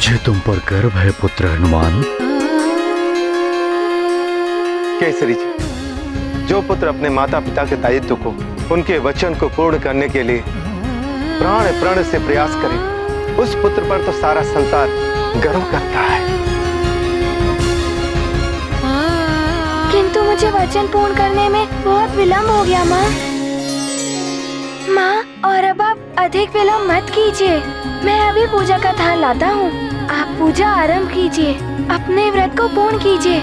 मुझे तुम पर गर्व है पुत्र हनुमान। केसरी जी, जो पुत्र अपने माता पिता के दायित्व को, उनके वचन को पूर्ण करने के लिए प्राण प्रण से प्रयास करे, उस पुत्र पर तो सारा संसार गर्व करता है। किंतु मुझे वचन पूर्ण करने में बहुत विलंब हो गया माँ। माँ, और अब आप अधिक विलंब मत कीजिए। मैं अभी पूजा का थाल लाता हूँ। आप पूजा आरंभ कीजिए, अपने व्रत को पूर्ण कीजिए।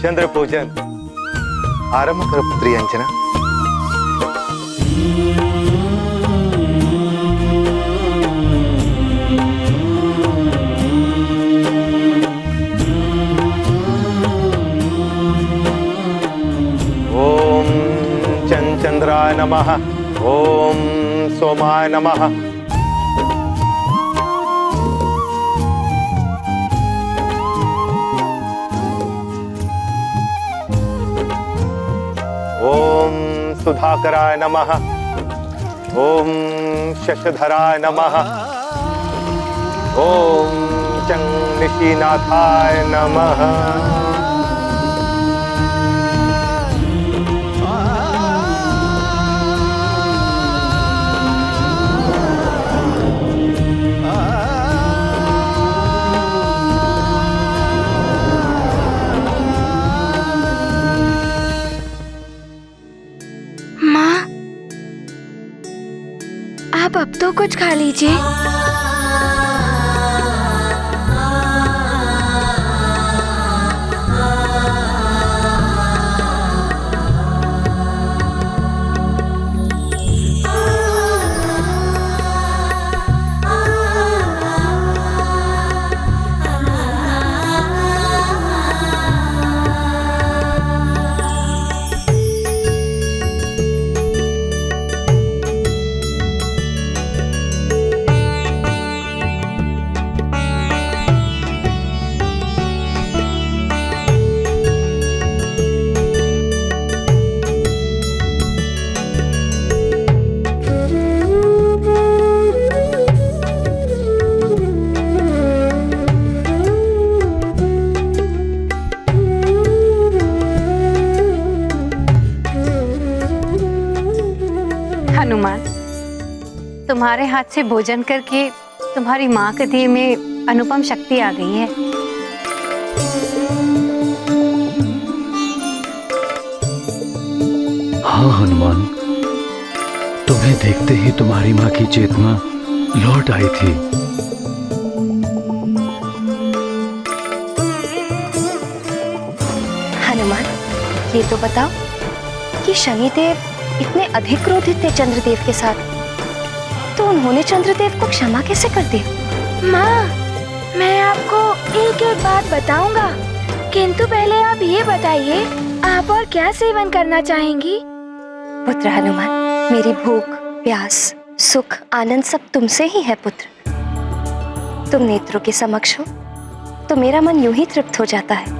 चंद्र पूजन आरंभ करो पुत्री अंजना। ओम चंद्राय नमः, ओम सोमाय नमः। ओम सुधाकराय नमः, ओम शशधराय नमः, ओम चंगनिशीनाथाय नमः। आप अब तो कुछ खा लीजिए। हनुमान, तुम्हारे हाथ से भोजन करके तुम्हारी माँ के देह में अनुपम शक्ति आ गई है। हाँ हनुमान, तुम्हें देखते ही तुम्हारी माँ की चेतना लौट आई थी। हनुमान, ये तो बताओ कि शनिदेव इतने अधिक क्रोधित थे चंद्रदेव के साथ, तो उन्होंने चंद्रदेव को क्षमा कैसे कर दिया? माँ, मैं आपको एक एक बात बताऊंगा, किंतु पहले आप ये बताइए, आप और क्या सेवन करना चाहेंगी? पुत्र हनुमान, मेरी भूख, प्यास, सुख, आनंद सब तुमसे ही है पुत्र। तुम नेत्रों के समक्ष हो तो मेरा मन यूं ही तृप्त हो जाता है।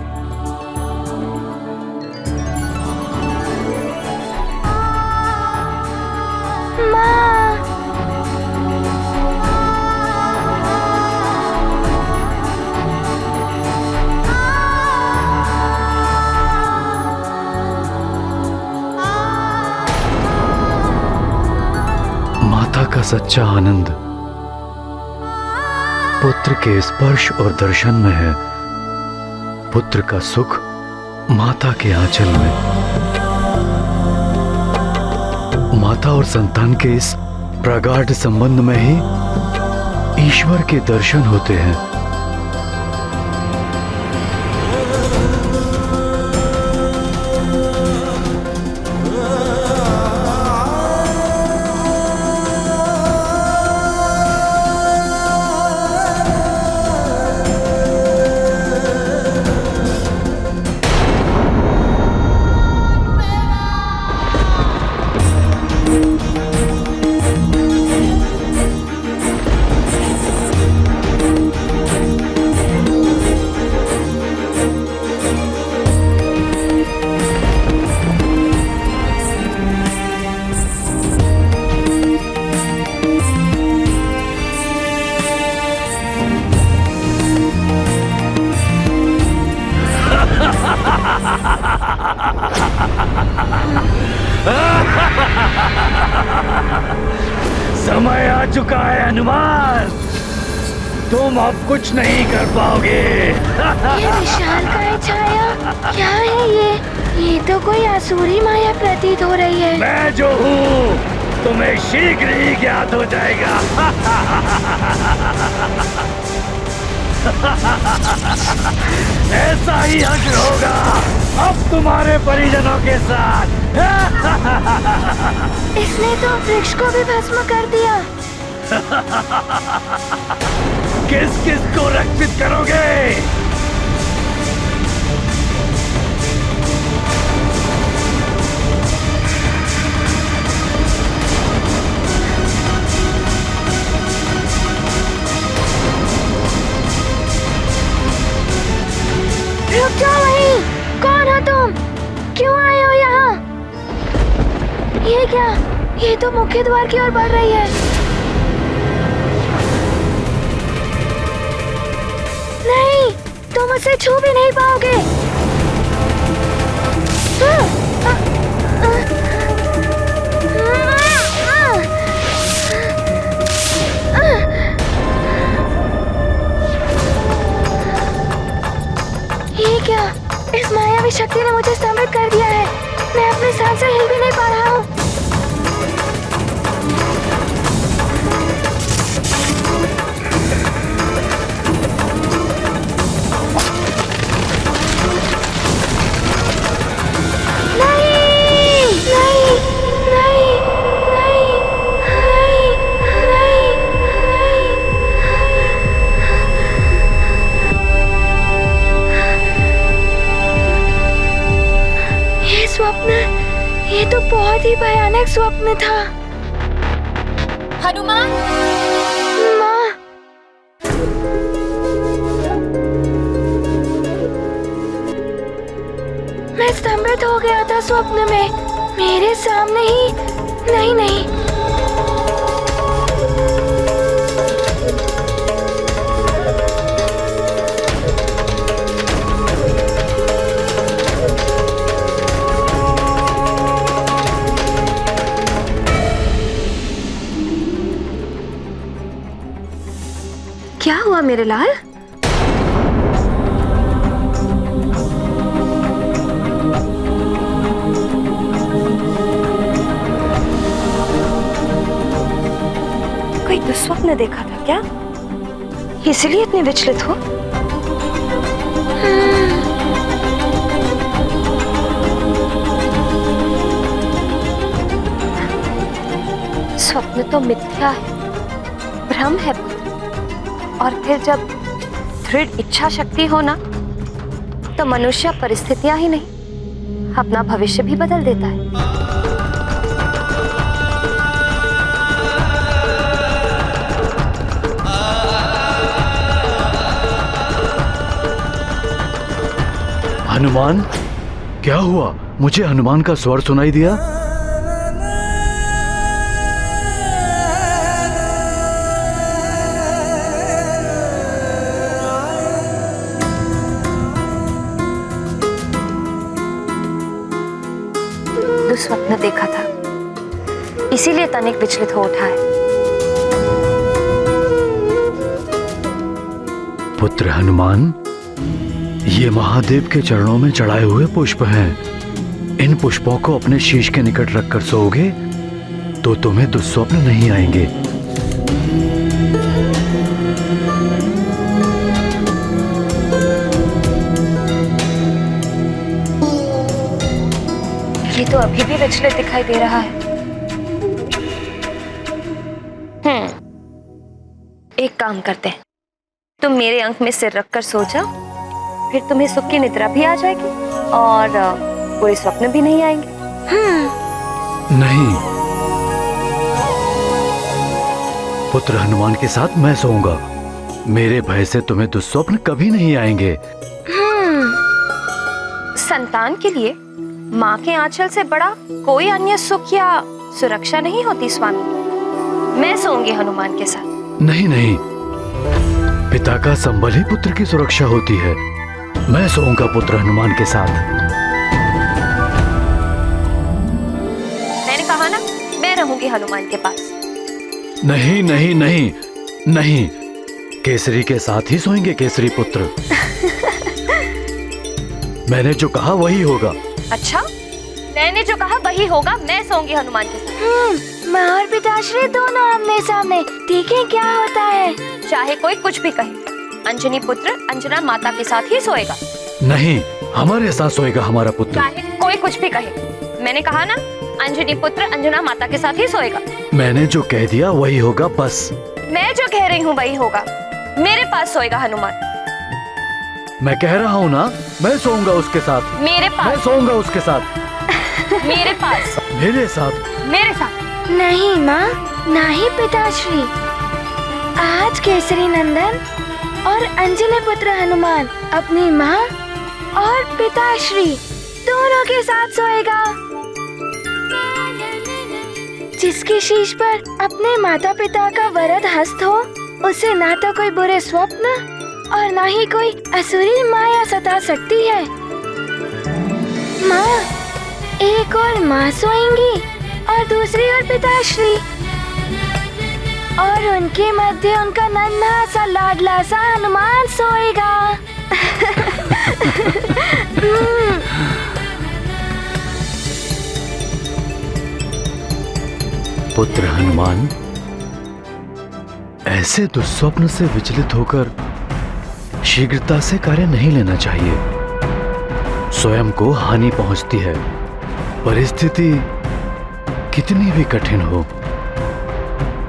माता का सच्चा आनंद पुत्र के स्पर्श और दर्शन में है। पुत्र का सुख माता के आंचल में। माता और संतान के इस प्रगाढ़ संबंध में ही ईश्वर के दर्शन होते हैं। समय आ चुका है हनुमान, तुम अब कुछ नहीं कर पाओगे। ये विशालकाय छाया क्या है ये तो कोई आसुरी माया प्रतीत हो रही है। मैं जो हूँ तुम्हें शीघ्र ही ज्ञात हो जाएगा। ऐसा ही हश्र होगा अब तुम्हारे परिजनों के साथ। इसने तो वृक्ष को भी भस्म कर दिया। किस किस को रक्षित करोगे? रुक जाओ वहीं। कौन हो तुम? क्यों आए हो यहाँ? ये क्या? ये तो मुख्य द्वार की ओर बढ़ रही है। नहीं, तुम उसे छू भी नहीं पाओगे। ये क्या? इस मायावी शक्ति ने मुझे स्तंभित कर दिया है। मैं अपने स्थान से हिल भी नहीं पा रहा हूँ। ये तो बहुत ही भयानक स्वप्न था। हनुमान, माँ, मैं स्तंभित हो गया था स्वप्न में। मेरे सामने ही नहीं। क्या हुआ मेरे लाल? कोई दुस्वप्न देखा था क्या? इसलिए इतने विचलित हो? स्वप्न तो मिथ्या है, भ्रम है पुत्र। और फिर जब दृढ़ इच्छा शक्ति हो ना, तो मनुष्य परिस्थितियां ही नहीं अपना भविष्य भी बदल देता है। हनुमान, क्या हुआ? मुझे हनुमान का स्वर सुनाई दिया। दुस्वप्न देखा था, इसीलिए तनिक विचलित हो उठा है। पुत्र हनुमान, ये महादेव के चरणों में चढ़ाए हुए पुष्प हैं। इन पुष्पों को अपने शीश के निकट रखकर सोओगे तो तुम्हें दुस्वप्न नहीं आएंगे। ये तो अभी भी विचलित दिखाई दे रहा है। एक काम करते हैं, तुम मेरे अंक में सिर रखकर सो जाओ, फिर तुम्हें सुख की निद्रा भी आ जाएगी और बुरे स्वप्न भी नहीं आएंगे। नहीं, पुत्र हनुमान के साथ मैं सोऊंगा। मेरे भय से तुम्हें दुस्वप्न कभी नहीं आएंगे। संतान के लिए माँ के आंचल से बड़ा कोई अन्य सुख या सुरक्षा नहीं होती स्वामी। मैं सोऊंगी हनुमान के साथ। नहीं नहीं, पिता का संबल ही पुत्र की सुरक्षा होती है। मैं सोऊंगा पुत्र हनुमान के साथ। मैंने कहा ना, मैं रहूंगी हनुमान के पास। नहीं नहीं नहीं नहीं, केसरी के साथ ही सोएंगे केसरी पुत्र। मैंने जो कहा वही होगा। अच्छा, मैंने जो कहा वही होगा। मैं सोऊंगी हनुमान के साथ। माँ और पिताश्री दोनों आमने सामने, देखें क्या होता है। चाहे कोई कुछ भी कहे, अंजनी पुत्र अंजना माता के साथ ही सोएगा। नहीं, हमारे साथ सोएगा हमारा पुत्र। चाहे कोई कुछ भी कहे, मैंने कहा ना, अंजनी पुत्र अंजना माता के साथ ही सोएगा। मैंने जो कह दिया वही होगा बस। मैं जो कह रही हूँ वही होगा। मेरे पास सोएगा हनुमान। मैं कह रहा हूँ ना, मैं सोऊंगा उसके साथ। मेरे मैं पास। सोऊंगा उसके साथ। मेरे पास। मेरे साथ। मेरे साथ। नहीं माँ, नहीं पिताश्री, आज केसरी नंदन और अंजनी पुत्र हनुमान अपनी माँ और पिताश्री दोनों के साथ सोएगा। जिसकी शीश पर अपने माता पिता का वरद हस्त हो, उसे ना तो कोई बुरे स्वप्न और ना ही कोई असुरी माया सता सकती है। माँ, एक और माँ सोएंगी और दूसरी ओर पिताश्री, और उनके मध्य उनका नन्हा सा लाडला सा हनुमान सोएगा। पुत्र हनुमान, ऐसे दुस्वप्न से विचलित होकर शीघ्रता से कार्य नहीं लेना चाहिए। स्वयं को हानि पहुंचती है। परिस्थिति कितनी भी कठिन हो,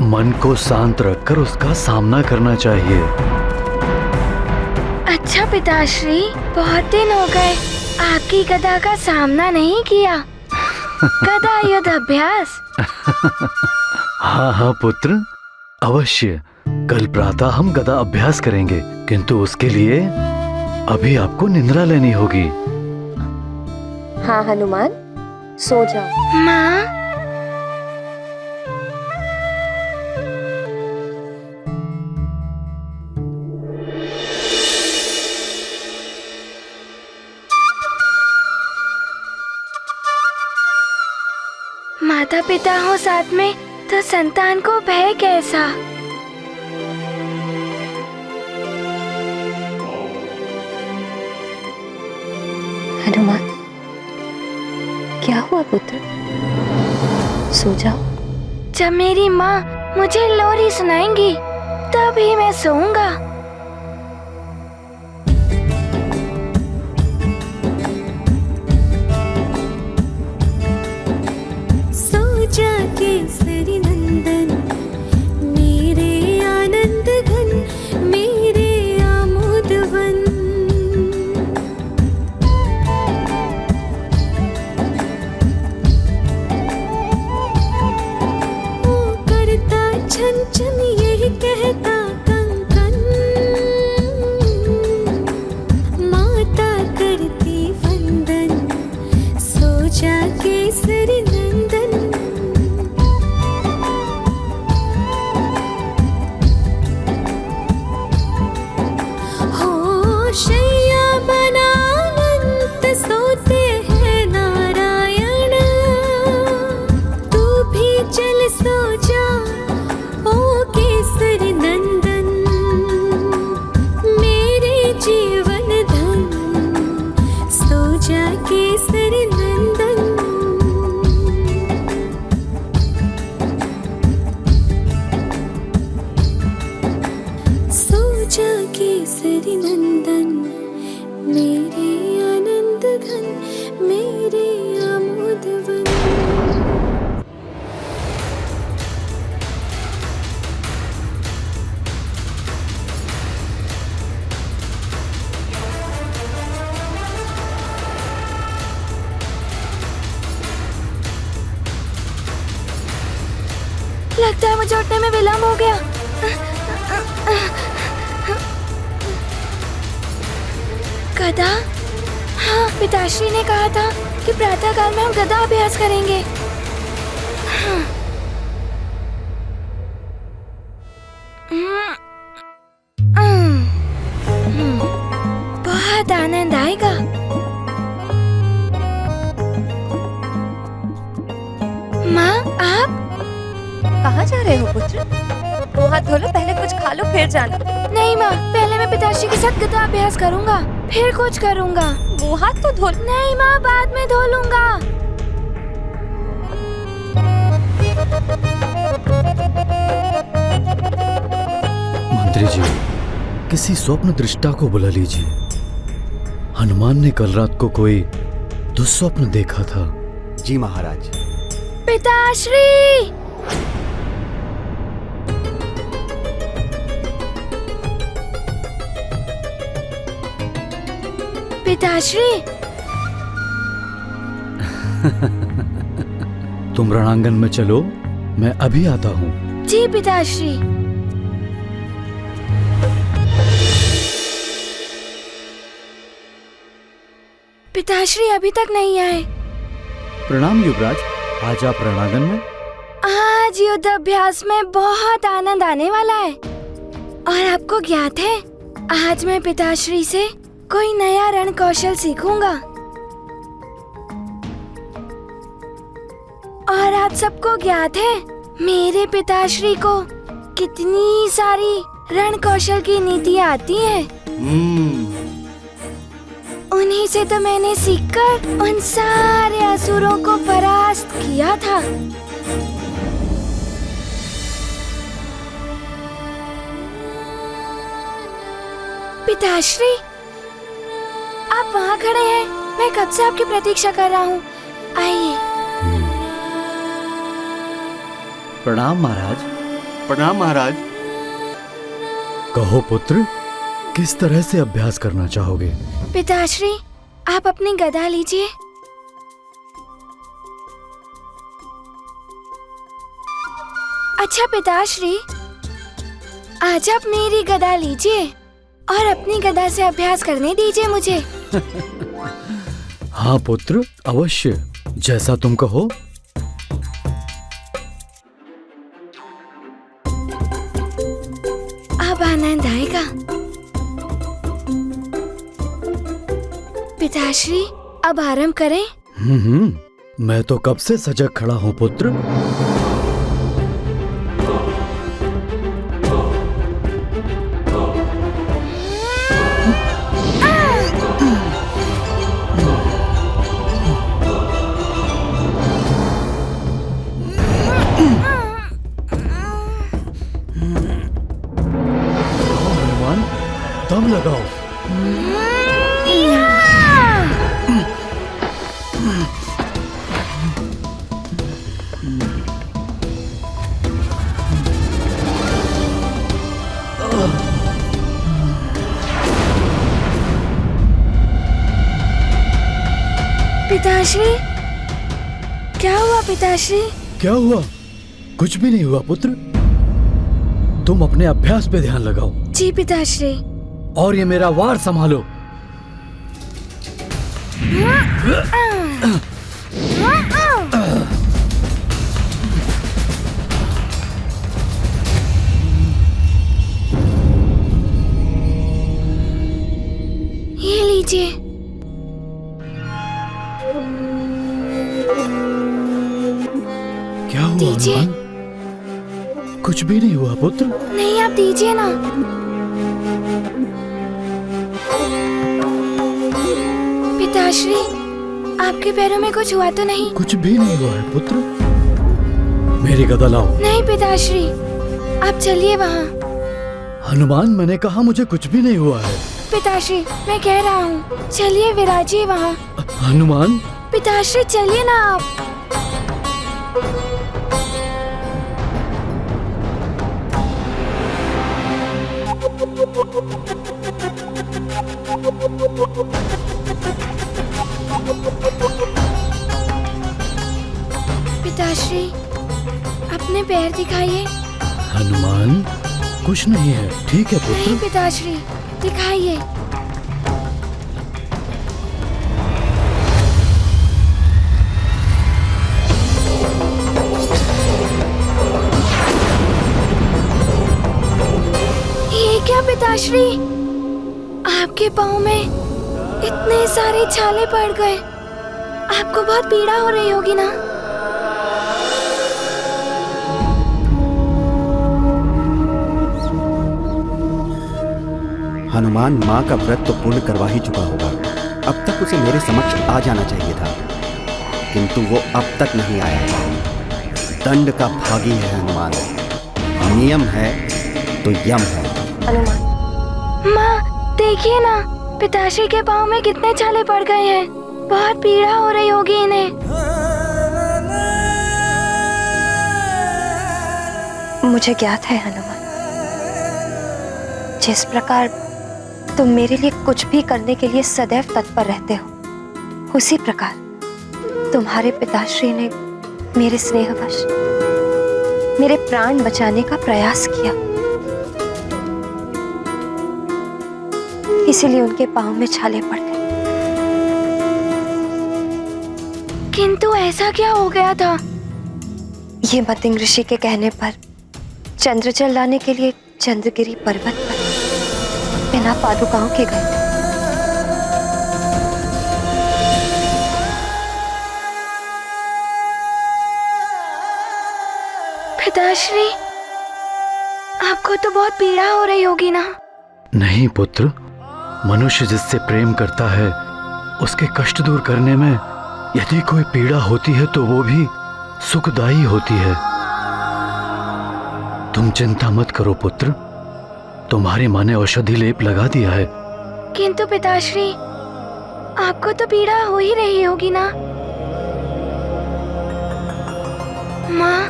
मन को शांत रखकर उसका सामना करना चाहिए। अच्छा पिताश्री, बहुत दिन हो गए आपकी गदा का सामना नहीं किया। गदा युद्ध अभ्यास। हाँ हाँ पुत्र, अवश्य। कल प्रातः हम गदा अभ्यास करेंगे, किंतु उसके लिए अभी आपको निद्रा लेनी होगी। हाँ हनुमान, सो जाओ। माँ, माता पिता हो साथ में तो संतान को भय कैसा। हनुमान, क्या हुआ पुत्र? सो जाओ। जब मेरी माँ मुझे लोरी सुनाएंगी तभी मैं सोऊंगा। सो जा केसरी नंदन, मेरे आनंद घन, मेरे आमोद वन। ओ करता छन छन यही कहता कंकन, माता करती वंदन, सो जा केसरी नंदन। हो शैया बना अनंत सोते हैं नारायण, तू भी चल सो जा ओ केसरी नंदन, मेरे जीवन धन, सो जा केसरी नंदन। सो जा केसरी नंदन, मेरे आनंद घन, मेरे आमोद वन। लगता है मुझे उठने में विलम्ब हो गया। गदा? हाँ, पिताश्री ने कहा था कि प्रातःकाल में हम गदा अभ्यास करेंगे। हाँ। बहुत आनंद आएगा। माँ, आप कहाँ जा रहे हो पुत्र? मुंह हाथ धो लो, पहले कुछ खा लो फिर जाना। नहीं माँ, पहले मैं पिताश्री के साथ गदा अभ्यास करूँगा, फिर कुछ करूँगा। मुंह हाथ तो धो लो। नहीं माँ, बाद में धो लूँगा। मंत्री जी, किसी स्वप्न दृष्टा को बुला लीजिए। हनुमान ने कल रात को कोई दुस्वप्न देखा था। जी महाराज। पिताश्री! पिताश्री! तुम रणांगण में चलो, मैं अभी आता हूँ। जी पिताश्री। पिताश्री अभी तक नहीं आए। प्रणाम युवराज, आज आप रणांगण में? आज युद्ध अभ्यास में बहुत आनंद आने वाला है। और आपको ज्ञात है, आज मैं पिताश्री से कोई नया रण कौशल सीखूंगा। और आप सबको ज्ञात है, मेरे पिताश्री को कितनी सारी रण कौशल की नीतियाँ आती हैं। उन्हीं से तो मैंने सीखकर उन सारे असुरों को परास्त किया था। पिताश्री, आप वहाँ खड़े हैं, मैं कब से आपकी प्रतीक्षा कर रहा हूँ। आइए। प्रणाम महाराज। प्रणाम महाराज। कहो पुत्र, किस तरह से अभ्यास करना चाहोगे? पिताश्री, आप अपनी गदा लीजिए। अच्छा पिताश्री, आज आप मेरी गदा लीजिए और अपनी गदा से अभ्यास करने दीजिए मुझे। हाँ पुत्र, अवश्य, जैसा तुम कहो। अब आनंद आएगा। पिताश्री, अब आरंभ करें। मैं तो कब से सजग खड़ा हूँ पुत्र। हनुमान, दम लगाओ। पिताश्री, क्या हुआ पिताश्री? क्या हुआ? कुछ भी नहीं हुआ पुत्र। तुम अपने अभ्यास पे ध्यान लगाओ। जी पिताश्री। और ये मेरा वार संभालो। ये लीजिए। क्या हुआ दीजिए। हनुमान? कुछ भी नहीं हुआ पुत्र। नहीं, आप दीजिए ना। पिताश्री, आपके पैरों में कुछ हुआ तो नहीं? कुछ भी नहीं हुआ है पुत्र। मेरी गदा लाओ। नहीं पिताश्री, आप चलिए वहाँ। हनुमान, मैंने कहा मुझे कुछ भी नहीं हुआ है। पिताश्री, मैं कह रहा हूँ, चलिए विराजिए वहाँ। हनुमान। पिताश्री, चलिए ना आप। पिताश्री, अपने पैर दिखाइए। हनुमान, कुछ नहीं है, ठीक है नहीं पुत्र। पिताश्री, दिखाइए। ये क्या पिताश्री? आपके पाँव में इतने सारे छाले पड़ गए। आपको बहुत पीड़ा हो रही होगी ना? हनुमान माँ का व्रत तो पूर्ण करवा ही चुका होगा। अब तक उसे मेरे समक्ष आ जाना चाहिए था, किंतु वो अब तक नहीं आया। दंड का भागी है हनुमान, नियम है तो यम है। हनुमान, माँ देखिए ना, पिताश्री के पाँव में कितने छाले पड़ गए हैं। बहुत पीड़ा हो रही होगी इन्हें। मुझे ज्ञात है हनुमान, जिस प्रकार तुम मेरे लिए कुछ भी करने के लिए सदैव तत्पर रहते हो, उसी प्रकार तुम्हारे पिताश्री ने मेरे स्नेहवश मेरे प्राण बचाने का प्रयास किया। इसीलिए उनके पांव में छाले पड़ गए। किंतु ऐसा क्या हो गया था? ये मतिंग ऋषि के कहने पर चंद्रजल लाने के लिए चंद्रगिरी पर्वत पर बिना पादुकाओं के गए। पिताश्री, आपको तो बहुत पीड़ा हो रही होगी ना? नहीं पुत्र, मनुष्य जिससे प्रेम करता है उसके कष्ट दूर करने में यदि कोई पीड़ा होती है तो वो भी सुखदायी होती है। तुम चिंता मत करो पुत्र, तुम्हारी माँ ने औषधि लेप लगा दिया है। किंतु पिताश्री, आपको तो पीड़ा हो ही रही होगी ना? माँ,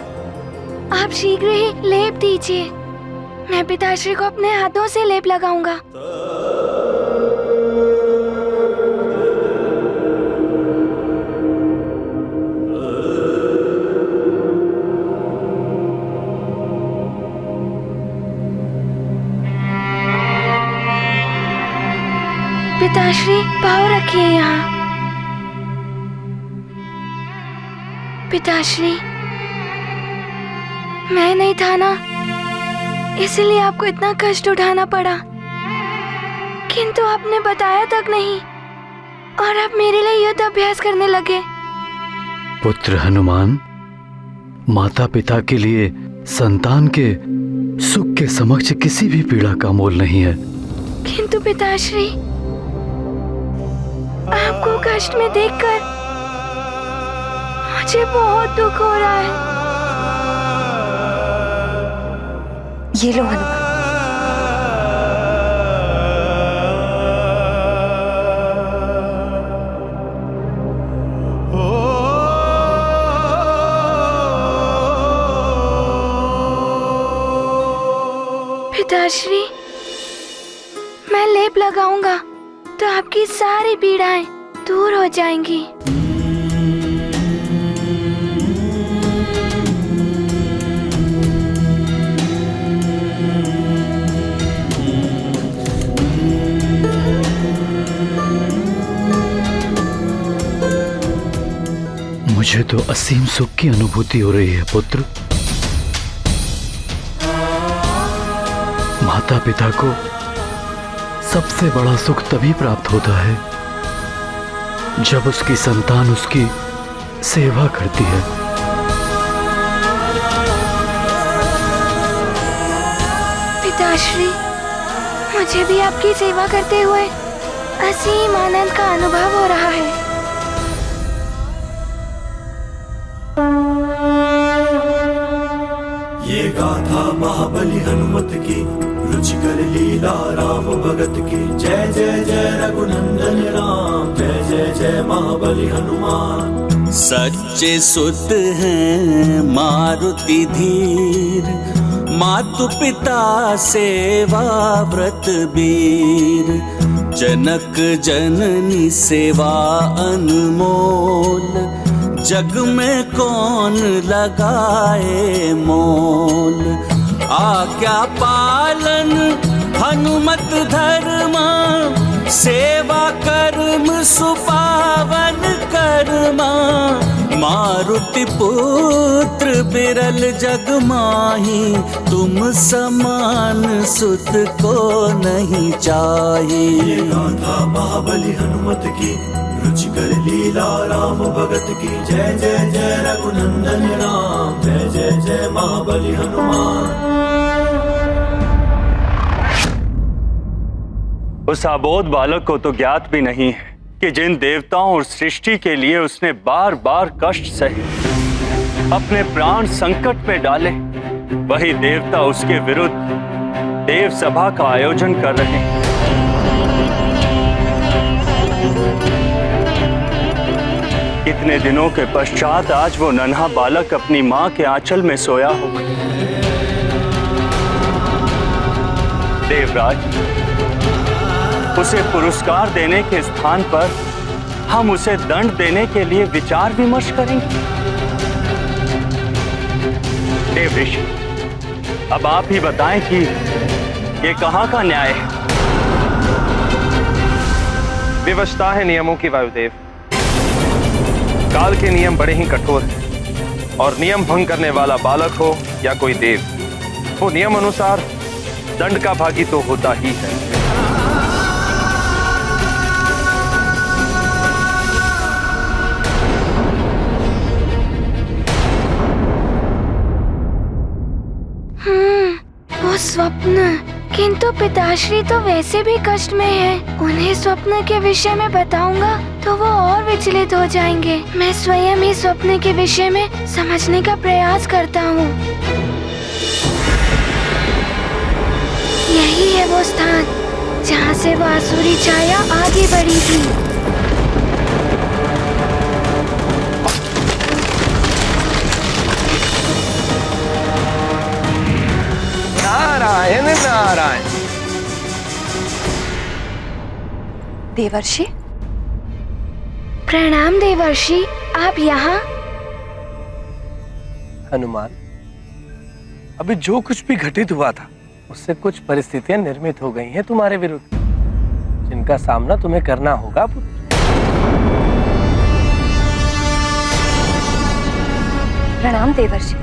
आप शीघ्र ही लेप दीजिए। मैं पिताश्री को अपने हाथों से लेप लगाऊंगा। पिताश्री, पाँव रखिए यहाँ। पिताश्री, मैं नहीं था ना, इसलिए आपको इतना कष्ट उठाना पड़ा। किंतु आपने बताया तक नहीं और आप मेरे लिए युद्ध अभ्यास करने लगे। पुत्र हनुमान, माता पिता के लिए संतान के सुख के समक्ष किसी भी पीड़ा का मोल नहीं है। किंतु पिताश्री, आपको कष्ट में देखकर मुझे बहुत दुख हो रहा है। ये लो हनुमान। पिताश्री, मैं लेप लगाऊंगा तो आपकी सारी पीड़ाएं दूर हो जाएंगी। मुझे तो असीम सुख की अनुभूति हो रही है पुत्र। माता पिता को सबसे बड़ा सुख तभी प्राप्त होता है जब उसकी संतान उसकी सेवा करती है। पिताश्री, मुझे भी आपकी सेवा करते हुए असीम आनंद का अनुभव हो रहा है। ये गाथा महाबली हनुमत की, रुचिकर लीला राम भगत की। जय जय जय रघुनंदन राम, जय जय जय महाबली हनुमान। सच्चे सुत हैं मारुति धीर, मातु पिता सेवा व्रत वीर। जनक जननी सेवा अनमोल, जग में कौन लगाए मोल। आज्ञा पालन हनुमत धर्मा, सेवा कर्म सुपावन कर्मा। मारुति पुत्र बिरल जग माही, तुम समान सुत को नहीं चाहिए। गाथा महाबली हनुमत की, रुचिकर लीला राम भगत की। जय जय जय रघुनंदन राम, जय जय जय महाबली हनुमान। उस अबोध बालक को तो ज्ञात भी नहीं है कि जिन देवताओं और सृष्टि के लिए उसने बार बार कष्ट सहे, अपने प्राण संकट में डाले, वही देवता उसके विरुद्ध देव सभा का आयोजन कर रहे हैं। कितने दिनों के पश्चात आज वो नन्हा बालक अपनी मां के आंचल में सोया होगा। देवराज, उसे पुरस्कार देने के स्थान पर हम उसे दंड देने के लिए विचार विमर्श करेंगे। देव ऋषि, अब आप ही बताएं कि ये कहां का न्याय है? विवशता है नियमों की वायुदेव। काल के नियम बड़े ही कठोर हैं और नियम भंग करने वाला बालक हो या कोई देव, वो नियम अनुसार दंड का भागी तो होता ही है। वो स्वप्न, किंतु पिताश्री तो वैसे भी कष्ट में है। उन्हें स्वप्न के विषय में बताऊंगा तो वो और विचलित हो जाएंगे। मैं स्वयं ही स्वप्न के विषय में समझने का प्रयास करता हूँ। यही है वो स्थान जहाँ से वो आसुरी छाया आगे बढ़ी थी। नारायण नारायण। देवर्षि, प्रणाम देवर्षि, आप यहाँ? हनुमान, अभी जो कुछ भी घटित हुआ था उससे कुछ परिस्थितियां निर्मित हो गई हैं तुम्हारे विरुद्ध, जिनका सामना तुम्हें करना होगा पुत्र। प्रणाम देवर्षि।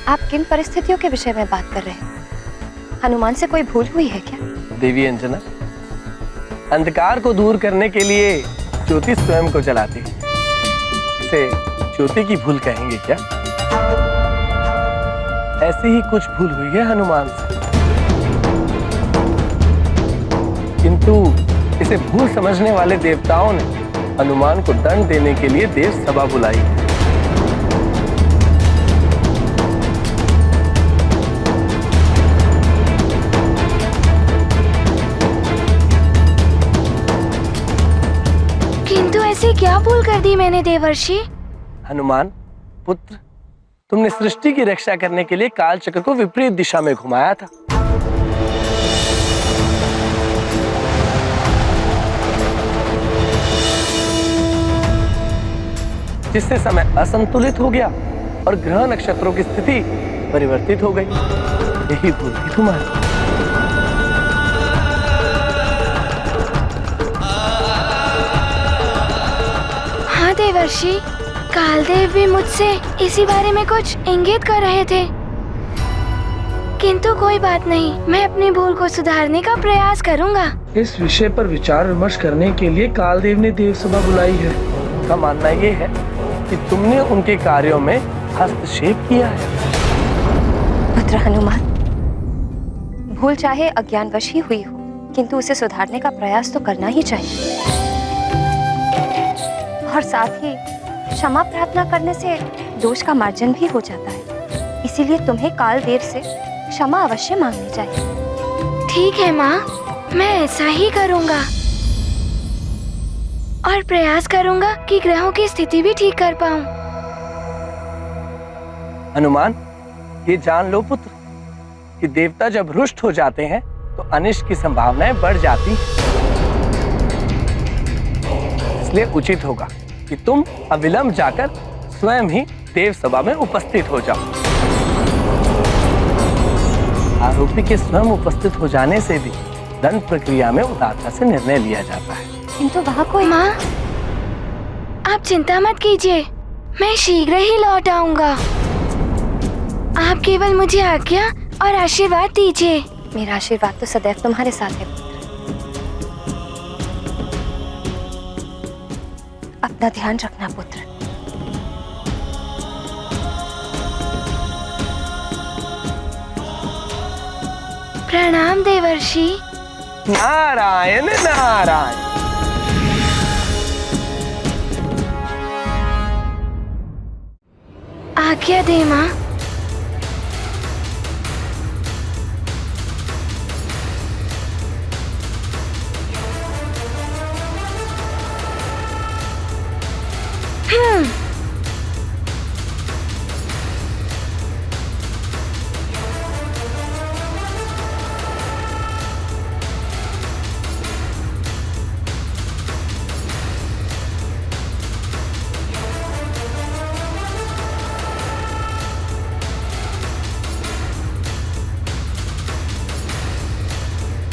आप किन परिस्थितियों के विषय में बात कर रहे हैं? हनुमान से कोई भूल हुई है क्या? देवी अंजना, अंधकार को दूर करने के लिए ज्योति स्वयं को जलाती है। इसे ज्योति की भूल कहेंगे क्या? ऐसी ही कुछ भूल हुई है हनुमान से, किंतु इसे भूल समझने वाले देवताओं ने हनुमान को दंड देने के लिए देव सभा बुलाई है। किंतु ऐसी क्या भूल कर दी मैंने देवर्षि? हनुमान पुत्र, तुमने सृष्टि की रक्षा करने के लिए काल चक्र को विपरीत दिशा में घुमाया था। जिससे समय असंतुलित हो गया और ग्रह नक्षत्रों की स्थिति परिवर्तित हो गई। यही भूल थी तुम्हारी। हाँ देवर्षि, कालदेव भी मुझसे इसी बारे में कुछ इंगित कर रहे थे, किंतु कोई बात नहीं, मैं अपनी भूल को सुधारने का प्रयास करूंगा। इस विषय पर विचार विमर्श करने के लिए कालदेव ने देव सभा बुलाई है। उनका मानना ये है कि तुमने उनके कार्यों में हस्तक्षेप किया है। पुत्र हनुमान, भूल चाहे अज्ञानवश ही हुई हो, किंतु उसे सुधारने का प्रयास तो करना ही चाहिए। और साथ ही क्षमा प्रार्थना करने से दोष का मार्जन भी हो जाता है। इसीलिए तुम्हें कालदेव से क्षमा अवश्य मांगनी चाहिए। ठीक है माँ, मैं ऐसा ही करूँगा और प्रयास करूँगा कि ग्रहों की स्थिति भी ठीक कर पाऊँ। हनुमान, ये जान लो पुत्र कि देवता जब रुष्ट हो जाते हैं तो अनिष्ट की संभावनाएं बढ़ जाती हैं। इसलिए उचित होगा कि तुम अविलंब जाकर स्वयं ही देव सभा में उपस्थित हो जाओ। आरोपी के स्वयं उपस्थित हो जाने से भी दंड प्रक्रिया में उदारता से निर्णय लिया जाता है। किंतु वहाँ कोई... माँ, आप चिंता मत कीजिए, मैं शीघ्र ही लौट आऊंगा। आप केवल मुझे आज्ञा और आशीर्वाद दीजिए। मेरा आशीर्वाद तो सदैव तुम्हारे साथ है पुत्र। अपना ध्यान रखना पुत्र। प्रणाम देवर्षि। नारायण नारायण। आज्ञा दे माँ।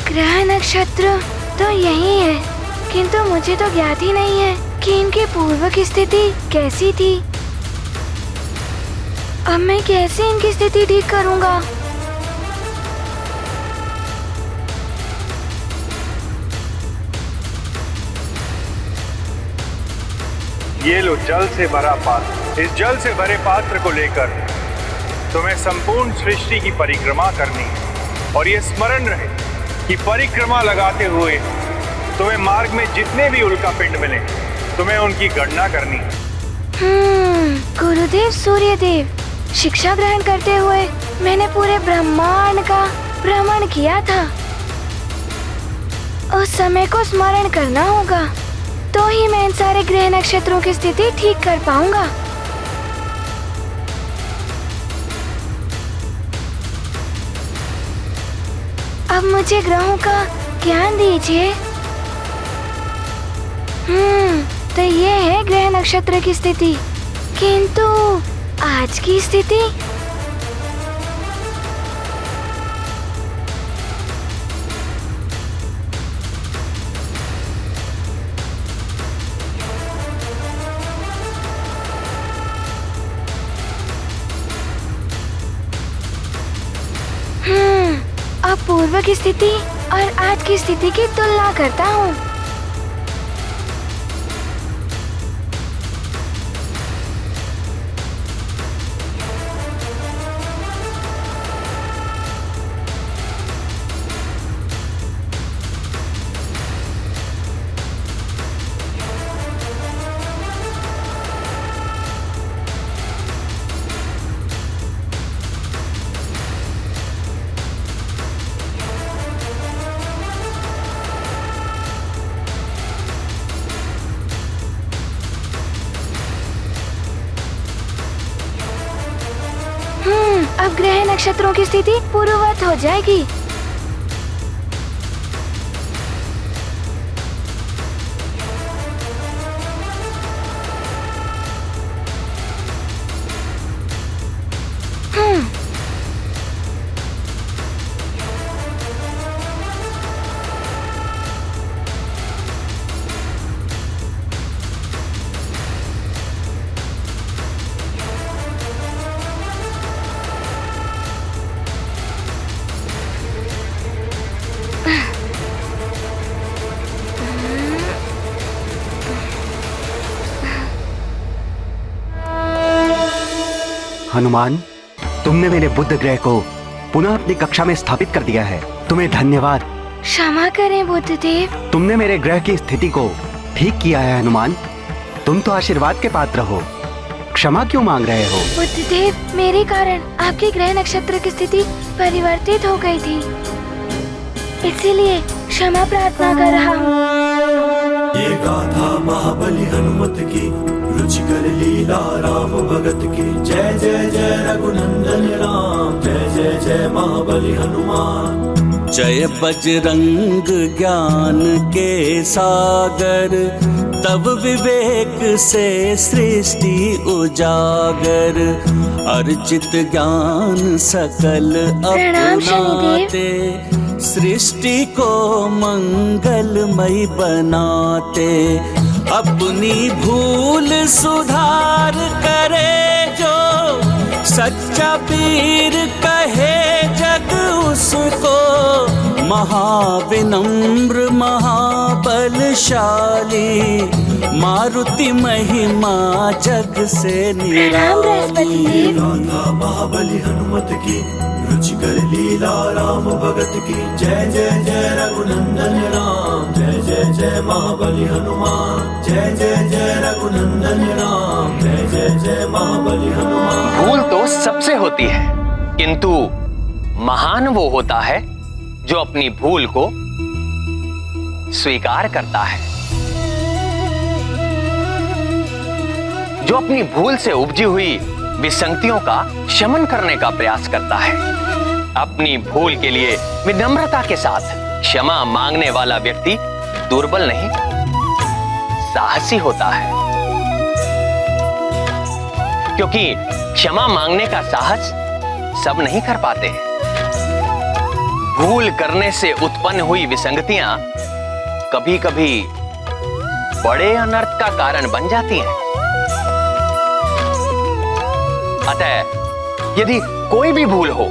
ग्रह नक्षत्र तो यही है, किंतु मुझे तो ज्ञात ही नहीं है कि इनकी पूर्व की स्थिति कैसी थी। अब मैं कैसे इनकी स्थिति ठीक करूंगा? ये लो जल से भरा पात्र। इस जल से भरे पात्र को लेकर तुम्हें संपूर्ण सृष्टि की परिक्रमा करनी है, और ये स्मरण रहे कि परिक्रमा लगाते हुए तुम्हें मार्ग में जितने भी उल्का पिंड मिले, तुम्हें उनकी गणना करनी है। गुरुदेव सूर्यदेव, शिक्षा ग्रहण करते हुए मैंने पूरे ब्रह्मांड का भ्रमण किया था। उस समय को स्मरण करना होगा, तो ही मैं इन सारे ग्रह नक्षत्रों की स्थिति ठीक कर पाऊंगा। अब मुझे ग्रहों का ज्ञान दीजिए। तो ये है ग्रह नक्षत्र की स्थिति, किंतु आज की स्थिति? अब पूर्व की स्थिति और आज की स्थिति की तुलना करता हूँ। अब ग्रह नक्षत्रों की स्थिति पूर्ववत हो जाएगी। हनुमान, तुमने मेरे बुध ग्रह को पुनः अपनी कक्षा में स्थापित कर दिया है। तुम्हें धन्यवाद। क्षमा करें बुद्धदेव। तुमने मेरे ग्रह की स्थिति को ठीक किया है हनुमान। तुम तो आशीर्वाद के पात्र हो, क्षमा क्यों मांग रहे हो? बुद्धदेव, मेरे कारण आपके ग्रह नक्षत्र की स्थिति परिवर्तित हो गई थी, इसीलिए क्षमा प्रार्थना कर रहा हूँ। ये गाथा महाबली हनुमत की, रुचिकर लीला राम भगत की। जय जय जय रघुनंदन राम, जय जय जय महाबली हनुमान। जय बजरंग ज्ञान के सागर, तब विवेक से सृष्टि उजागर। अर्चित ज्ञान सकल अपनाते, सृष्टि को मंगलमय बनाते। अपनी भूल सुधार करे जो, सच्चा पीर कहे जग उसको। महाविनम्र महाबलशाली, मारुति महिमा जग से प्रणाम बृहस्पति देव। गाथा महाबली हनुमत की रुचिकर लीला राम भगत की जय जय जय रघुनंदन राम जय जय जय महाबली हनुमान जय जय जय रघुनंदन राम जय जय जय महाबली हनुमान। भूल तो सबसे होती है, किंतु महान वो होता है जो अपनी भूल को स्वीकार करता है, जो अपनी भूल से उपजी हुई विसंगतियों का शमन करने का प्रयास करता है। अपनी भूल के लिए विनम्रता के साथ क्षमा मांगने वाला व्यक्ति दुर्बल नहीं, साहसी होता है, क्योंकि क्षमा मांगने का साहस सब नहीं कर पाते हैं। भूल करने से उत्पन्न हुई विसंगतियां कभी कभी बड़े अनर्थ का कारण बन जाती हैं। अतः यदि कोई भी भूल हो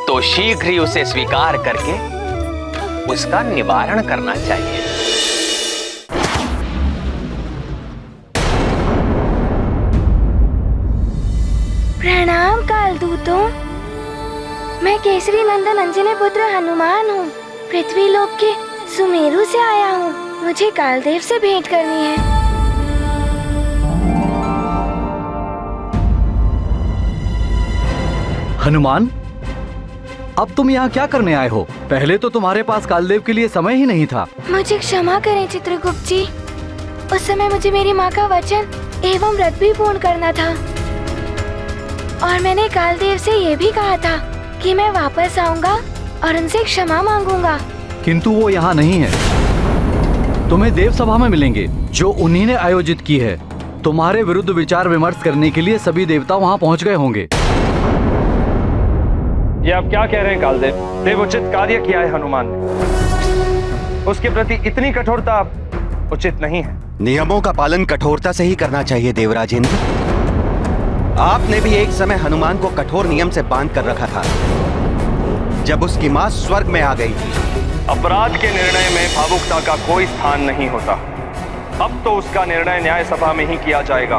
तो शीघ्र ही उसे स्वीकार करके उसका निवारण करना चाहिए। प्रणाम कालदूतों, मैं केसरी नंदन अंजनी पुत्र हनुमान हूँ। पृथ्वी लोक के सुमेरु से आया हूँ। मुझे कालदेव से भेंट करनी है। हनुमान, अब तुम यहाँ क्या करने आए हो? पहले तो तुम्हारे पास कालदेव के लिए समय ही नहीं था। मुझे क्षमा करें चित्रगुप्त जी, उस समय मुझे मेरी माँ का वचन एवं व्रत भी पूर्ण करना था, और मैंने कालदेव से ये भी कहा था कि मैं वापस आऊंगा और उनसे क्षमा मांगूंगा। किंतु वो यहाँ नहीं है। तुम्हें देव सभा में मिलेंगे जो उन्हीं ने आयोजित की है। तुम्हारे विरुद्ध विचार विमर्श करने के लिए सभी देवता वहाँ पहुँच गए होंगे। ये आप क्या कह रहे हैं कालदेव? देवोचित कार्य किया है हनुमान ने, उसके प्रति इतनी कठोरता उचित नहीं है। नियमों का पालन कठोरता से ही करना चाहिए देवराजेंद्र। आपने भी एक समय हनुमान को कठोर नियम से बांध कर रखा था जब उसकी मां स्वर्ग में आ गई थी। अपराध के निर्णय में भावुकता का कोई स्थान नहीं होता। अब तो उसका निर्णय न्याय सभा में ही किया जाएगा।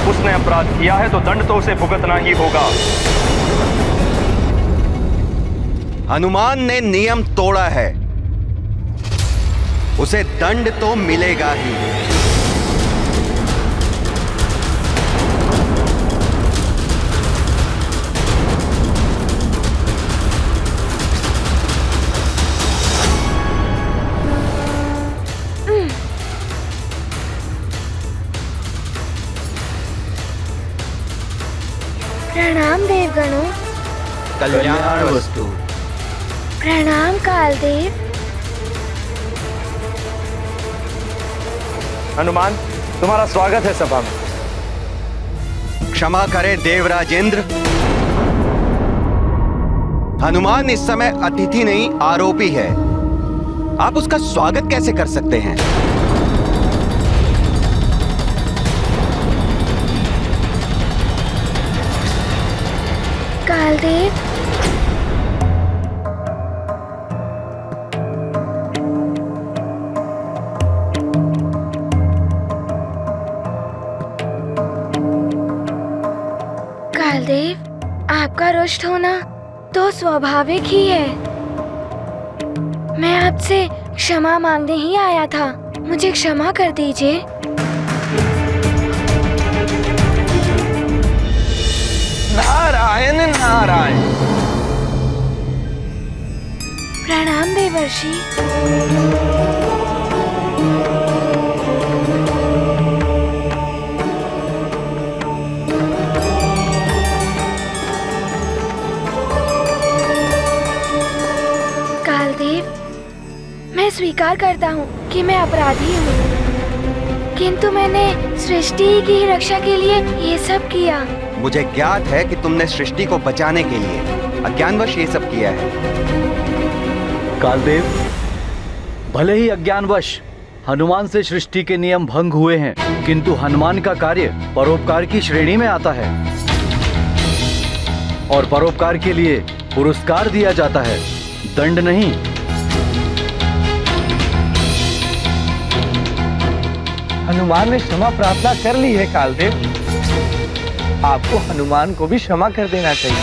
उसने अपराध किया है तो दंड तो उसे भुगतना ही होगा। हनुमान ने नियम तोड़ा है, उसे दंड तो मिलेगा ही। प्रणाम देवगणों। कल्याण वस्तु। प्रणाम कालदेव। हनुमान, तुम्हारा स्वागत है सभा में। क्षमा करें देवराजेंद्र, हनुमान इस समय अतिथि नहीं आरोपी है। आप उसका स्वागत कैसे कर सकते हैं? कालदेव, कालदेव, आपका रुष्ट होना तो स्वाभाविक ही है। मैं आपसे क्षमा मांगने ही आया था। मुझे क्षमा कर दीजिए। नारायण नारायण। प्रणाम देवर्षि। कालदेव, मैं स्वीकार करता हूँ कि मैं अपराधी हूँ, किंतु मैंने सृष्टि की रक्षा के लिए ये सब किया। मुझे ज्ञात है कि तुमने सृष्टि को बचाने के लिए अज्ञानवश ये सब किया है। कालदेव, भले ही अज्ञानवश हनुमान से सृष्टि के नियम भंग हुए हैं, किंतु हनुमान का कार्य परोपकार की श्रेणी में आता है और परोपकार के लिए पुरस्कार दिया जाता है, दंड नहीं। हनुमान ने क्षमा प्रार्थना कर ली है कालदेव। आपको हनुमान को भी क्षमा कर देना चाहिए।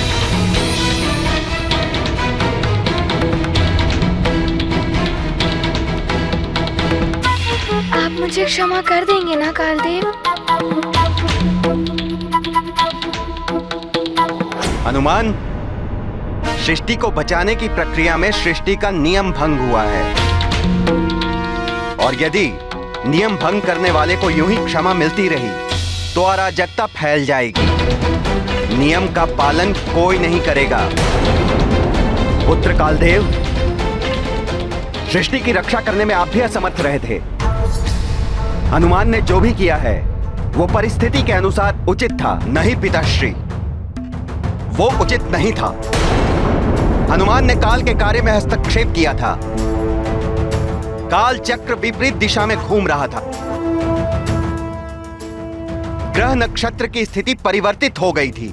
आप मुझे क्षमा कर देंगे ना कालदेव? हनुमान, सृष्टि को बचाने की प्रक्रिया में सृष्टि का नियम भंग हुआ है, और यदि नियम भंग करने वाले को यूं ही क्षमा मिलती रही तो अराजकता फैल जाएगी। नियम का पालन कोई नहीं करेगा। पुत्र कालदेव, सृष्टि की रक्षा करने में आप भी असमर्थ रहे थे। हनुमान ने जो भी किया है वो परिस्थिति के अनुसार उचित था। नहीं पिताश्री, वो उचित नहीं था। हनुमान ने काल के कार्य में हस्तक्षेप किया था। काल चक्र विपरीत दिशा में घूम रहा था। ग्रह नक्षत्र की स्थिति परिवर्तित हो गई थी।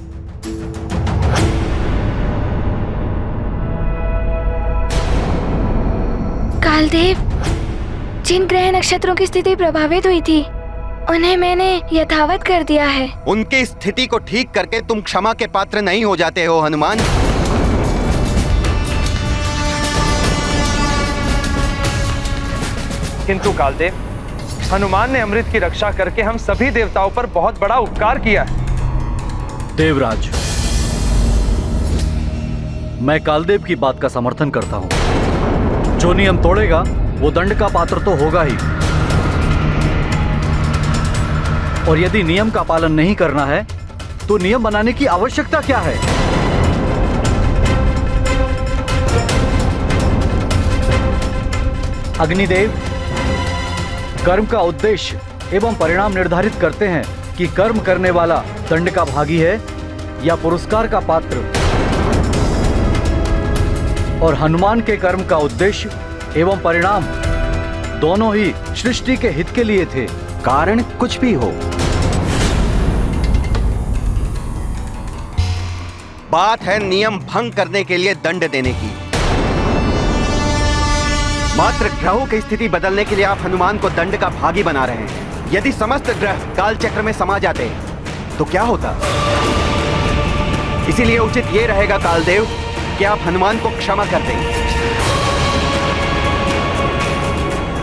कालदेव, जिन ग्रह नक्षत्रों की स्थिति प्रभावित हुई थी उन्हें मैंने यथावत कर दिया है। उनकी स्थिति को ठीक करके तुम क्षमा के पात्र नहीं हो जाते हो हनुमान। किंतु कालदेव, हनुमान ने अमृत की रक्षा करके हम सभी देवताओं पर बहुत बड़ा उपकार किया है। देवराज, मैं कालदेव की बात का समर्थन करता हूं। जो नियम तोड़ेगा वो दंड का पात्र तो होगा ही, और यदि नियम का पालन नहीं करना है तो नियम बनाने की आवश्यकता क्या है? अग्निदेव, कर्म का उद्देश्य एवं परिणाम निर्धारित करते हैं कि कर्म करने वाला दंड का भागी है या पुरस्कार का पात्र। और हनुमान के कर्म का उद्देश्य एवं परिणाम दोनों ही सृष्टि के हित के लिए थे। कारण कुछ भी हो, बात है नियम भंग करने के लिए दंड देने की। मात्र ग्रहों की स्थिति बदलने के लिए आप हनुमान को दंड का भागी बना रहे हैं। यदि समस्त ग्रह काल चक्र में समा जाते तो क्या होता? इसीलिए उचित ये रहेगा कालदेव कि आप हनुमान को क्षमा कर दें।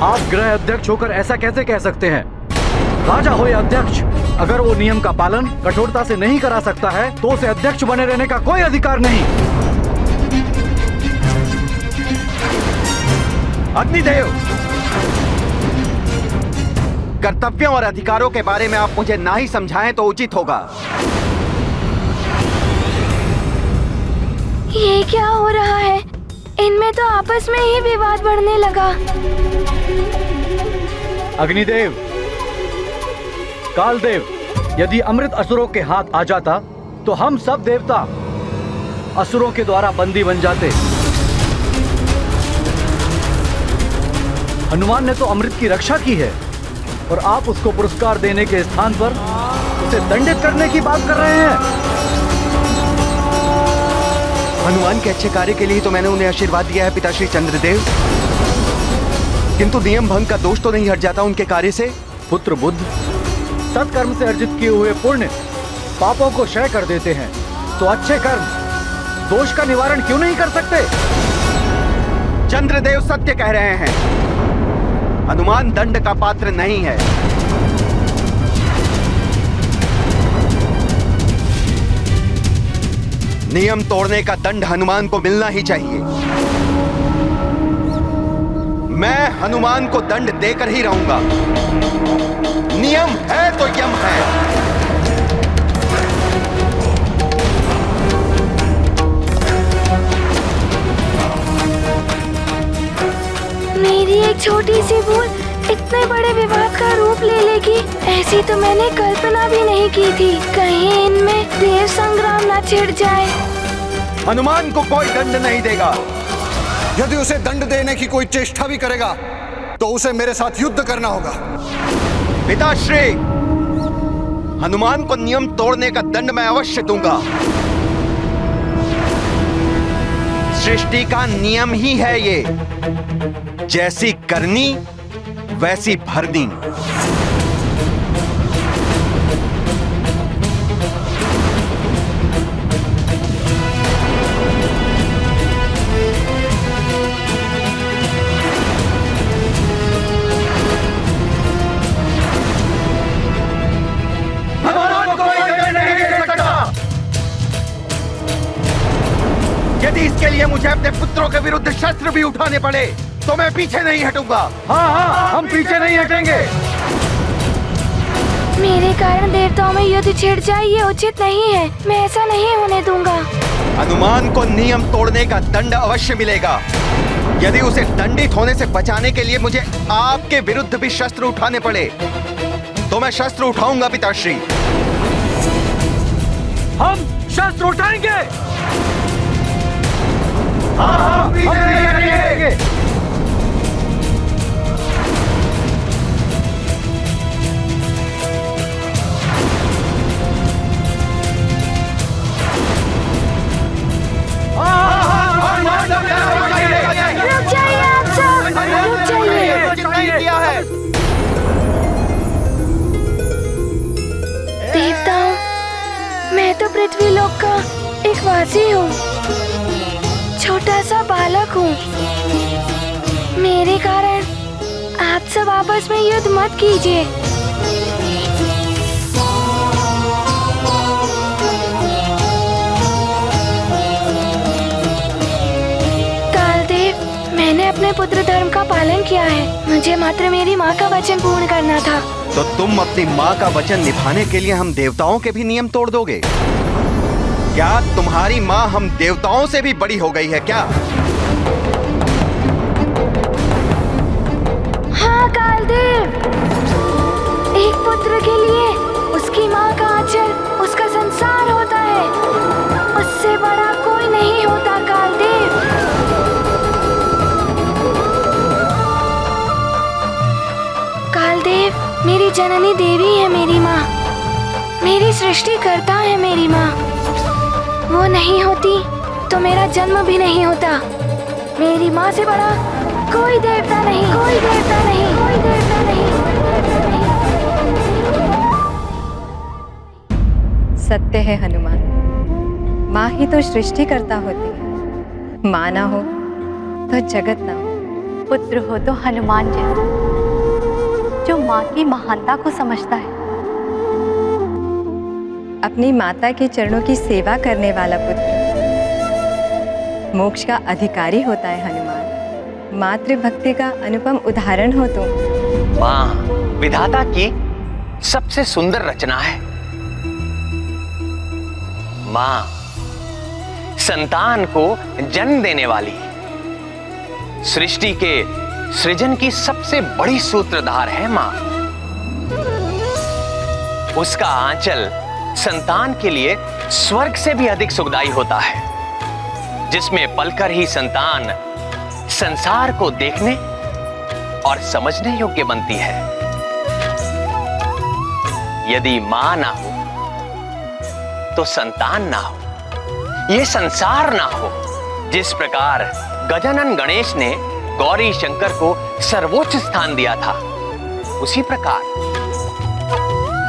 आप गृह अध्यक्ष होकर ऐसा कैसे कह सकते हैं? राजा हो या अध्यक्ष, अगर वो नियम का पालन कठोरता से नहीं करा सकता है तो उसे अध्यक्ष बने रहने का कोई अधिकार नहीं। अग्निदेव, कर्तव्यों और अधिकारों के बारे में आप मुझे ना ही समझाएं तो उचित होगा। ये क्या हो रहा है? इनमें तो आपस में ही विवाद बढ़ने लगा। अग्निदेव, कालदेव, यदि अमृत असुरों के हाथ आ जाता तो हम सब देवता असुरों के द्वारा बंदी बन जाते। हनुमान ने तो अमृत की रक्षा की है और आप उसको पुरस्कार देने के स्थान पर उसे दंडित करने की बात कर रहे हैं। हनुमान के अच्छे कार्य के लिए तो मैंने उन्हें आशीर्वाद दिया है पिताश्री चंद्रदेव, किंतु नियम भंग का दोष तो नहीं हट जाता उनके कार्य से। पुत्र बुद्ध, सत्कर्म से अर्जित किए हुए पुण्य पापों को क्षय कर देते हैं, तो अच्छे कर्म दोष का निवारण क्यों नहीं कर सकते? चंद्रदेव सत्य कह रहे हैं। हनुमान दंड का पात्र नहीं है। नियम तोड़ने का दंड हनुमान को मिलना ही चाहिए। मैं हनुमान को दंड देकर ही रहूंगा। नियम है तो यम है। मेरी एक छोटी सी भूल इतने बड़े विवाद का रूप ले लेगी, ऐसी तो मैंने कल्पना भी नहीं की थी। कहीं इनमें देव संग्राम न छिड़ जाए। हनुमान को कोई दंड नहीं देगा। यदि उसे दंड देने की कोई चेष्टा भी करेगा तो उसे मेरे साथ युद्ध करना होगा। पिताश्री, हनुमान को नियम तोड़ने का दंड मैं अवश्य दूंगा। सृष्टि का नियम ही है ये, जैसी करनी वैसी भरनी। मुझे अपने पुत्रों के विरुद्ध शस्त्र भी उठाने पड़े तो मैं पीछे नहीं हटूंगा। हाँ, हम पीछे नहीं हटेंगे। मेरे कारण देवताओं में युद्ध छिड़ जाए ये उचित नहीं है। मैं ऐसा नहीं होने दूंगा। हनुमान को नियम तोड़ने का दंड अवश्य मिलेगा। यदि उसे दंडित होने से बचाने के लिए मुझे आपके विरुद्ध भी शस्त्र उठाने पड़े तो मैं शस्त्र उठाऊंगा पिताश्री। हम शस्त्र उठाएंगे। हम पीछे नहीं हटेंगे। रुक जाइए आप सब, रुक जाइए। देवताओं, मैं तो पृथ्वी लोक का एक वासी हूँ, छोटा सा बालक हूँ। मेरे कारण आप सब आपस में युद्ध मत कीजिए। मैंने अपने पुत्र धर्म का पालन किया है। मुझे मात्र मेरी माँ का वचन पूर्ण करना था। तो तुम अपनी माँ का वचन निभाने के लिए हम देवताओं के भी नियम तोड़ दोगे? क्या तुम्हारी माँ हम देवताओं से भी बड़ी हो गई है क्या? हाँ कालदेव, एक पुत्र के लिए उसकी माँ का आंचल उसका संसार होता है। उससे बड़ा कोई नहीं होता कालदेव। कालदेव, मेरी जननी देवी है मेरी माँ। मेरी सृष्टि करता है मेरी माँ। वो नहीं होती तो मेरा जन्म भी नहीं होता। मेरी माँ से बड़ा कोई देवता नहीं, कोई देवता नहीं, कोई देवता नहीं। सत्य है हनुमान, माँ ही तो सृष्टि करता होती है। माँ ना हो तो जगत ना हो। पुत्र हो तो हनुमान जैसा, जो माँ की महानता को समझता है। अपनी माता के चरणों की सेवा करने वाला पुत्र मोक्ष का अधिकारी होता है हनुमान। मातृभक्ति का अनुपम उदाहरण हो तुम। माँ विधाता की सबसे सुंदर रचना है। माँ संतान को जन्म देने वाली, सृष्टि के सृजन की सबसे बड़ी सूत्रधार है माँ। उसका आंचल संतान के लिए स्वर्ग से भी अधिक सुखदायी होता है, जिसमें पलकर ही संतान संसार को देखने और समझने योग्य बनती है। यदि मां ना हो तो संतान ना हो, ये संसार ना हो। जिस प्रकार गजानन गणेश ने गौरी शंकर को सर्वोच्च स्थान दिया था, उसी प्रकार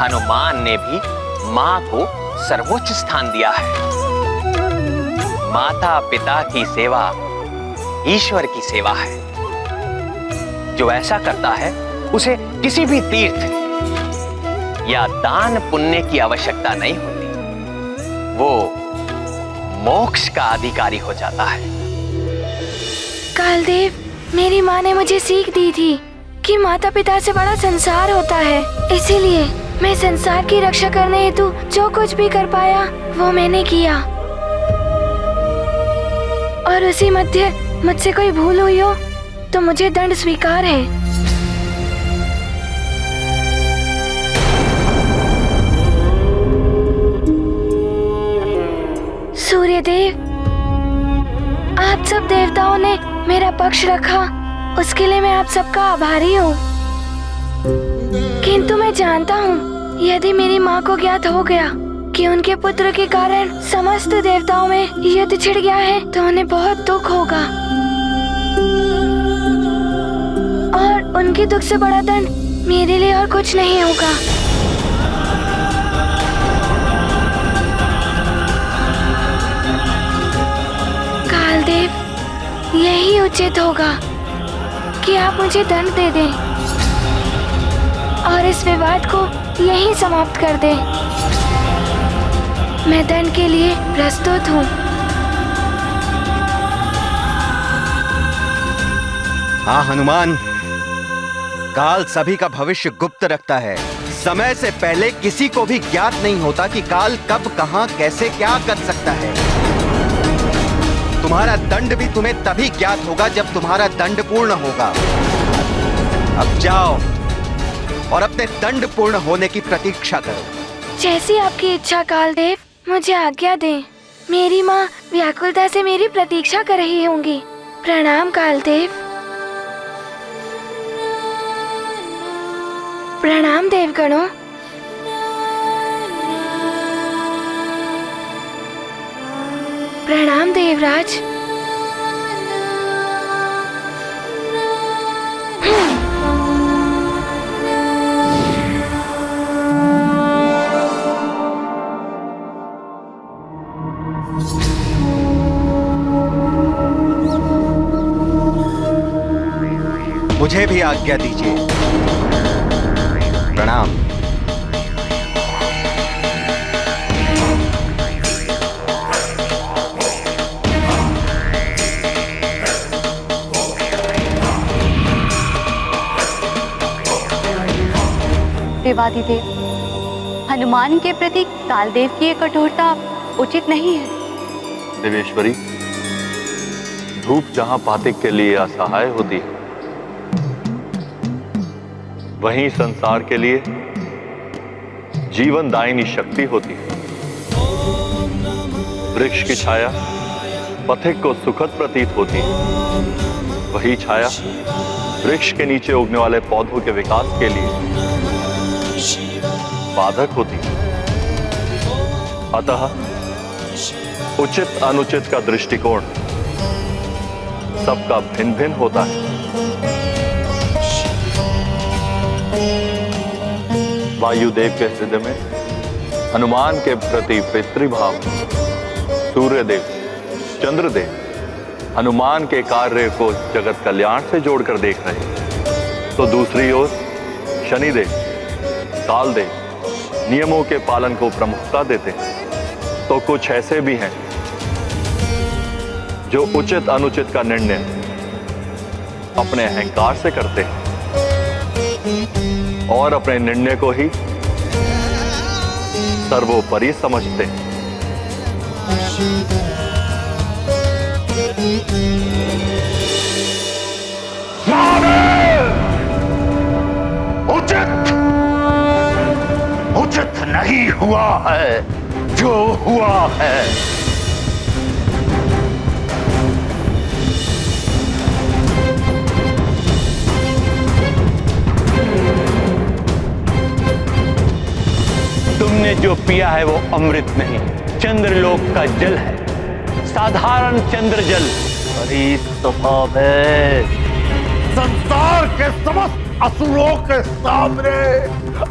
हनुमान ने भी मां को सर्वोच्च स्थान दिया है। माता पिता की सेवा ईश्वर की सेवा है। जो ऐसा करता है उसे किसी भी तीर्थ या दान पुण्य की आवश्यकता नहीं होती, वो मोक्ष का अधिकारी हो जाता है। कालदेव, मेरी माँ ने मुझे सीख दी थी कि माता पिता से बड़ा संसार होता है। इसीलिए मैं संसार की रक्षा करने हेतु जो कुछ भी कर पाया वो मैंने किया। और उसी मध्य मुझसे कोई भूल हुई हो तो मुझे दंड स्वीकार है। सूर्यदेव, आप सब देवताओं ने मेरा पक्ष रखा, उसके लिए मैं आप सबका आभारी हूँ। किंतु मैं जानता हूँ यदि मेरी माँ को ज्ञात हो गया कि उनके पुत्र के कारण समस्त देवताओं में युद्ध छिड़ गया है तो उन्हें बहुत दुख होगा, और उनके दुख से बड़ा दंड मेरे लिए और कुछ नहीं होगा। कालदेव, यही उचित होगा कि आप मुझे दंड दे दें और इस विवाद को यहीं समाप्त कर दें। मैं दंड के लिए प्रस्तुत हूँ। हाँ हनुमान, काल सभी का भविष्य गुप्त रखता है। समय से पहले किसी को भी ज्ञात नहीं होता कि काल कब, कहां, कैसे, क्या कर सकता है। तुम्हारा दंड भी तुम्हें तभी ज्ञात होगा जब तुम्हारा दंड पूर्ण होगा। अब जाओ और अपने दंड पूर्ण होने की प्रतीक्षा करो। जैसी आपकी इच्छा कालदेव, मुझे आज्ञा दें। मेरी माँ व्याकुलता से मेरी प्रतीक्षा कर रही होंगी। प्रणाम कालदेव। प्रणाम देवगणों। प्रणाम देवराज। मुझे भी आज्ञा दीजिए। प्रणाम। देवाधिदेव, हनुमान के प्रति कालदेव की ये कठोरता उचित नहीं है। देवेश्वरी, धूप जहां पातिक के लिए असहाय होती है, वहीं संसार के लिए जीवनदायिनी शक्ति होती है। वृक्ष की छाया पथिक को सुखद प्रतीत होती है, वही छाया वृक्ष के नीचे उगने वाले पौधों के विकास के लिए बाधक होती है। अतः उचित अनुचित का दृष्टिकोण सबका भिन्न भिन्न होता है। वायुदेव के हृदय में हनुमान के प्रति पितृभाव, सूर्यदेव, चंद्रदेव हनुमान के कार्य को जगत कल्याण से जोड़कर देख रहे हैं, तो दूसरी ओर शनिदेव, कालदेव नियमों के पालन को प्रमुखता देते हैं। तो कुछ ऐसे भी हैं जो उचित अनुचित का निर्णय अपने अहंकार से करते हैं और अपने निर्णय को ही सर्वोपरि समझते हैं। उचित नहीं हुआ है जो हुआ है। तुमने जो पिया है वो अमृत नहीं, चंद्रलोक का जल है, साधारण चंद्र जल। हरी स्वभाव है। संसार के समस्त असुरों के सामने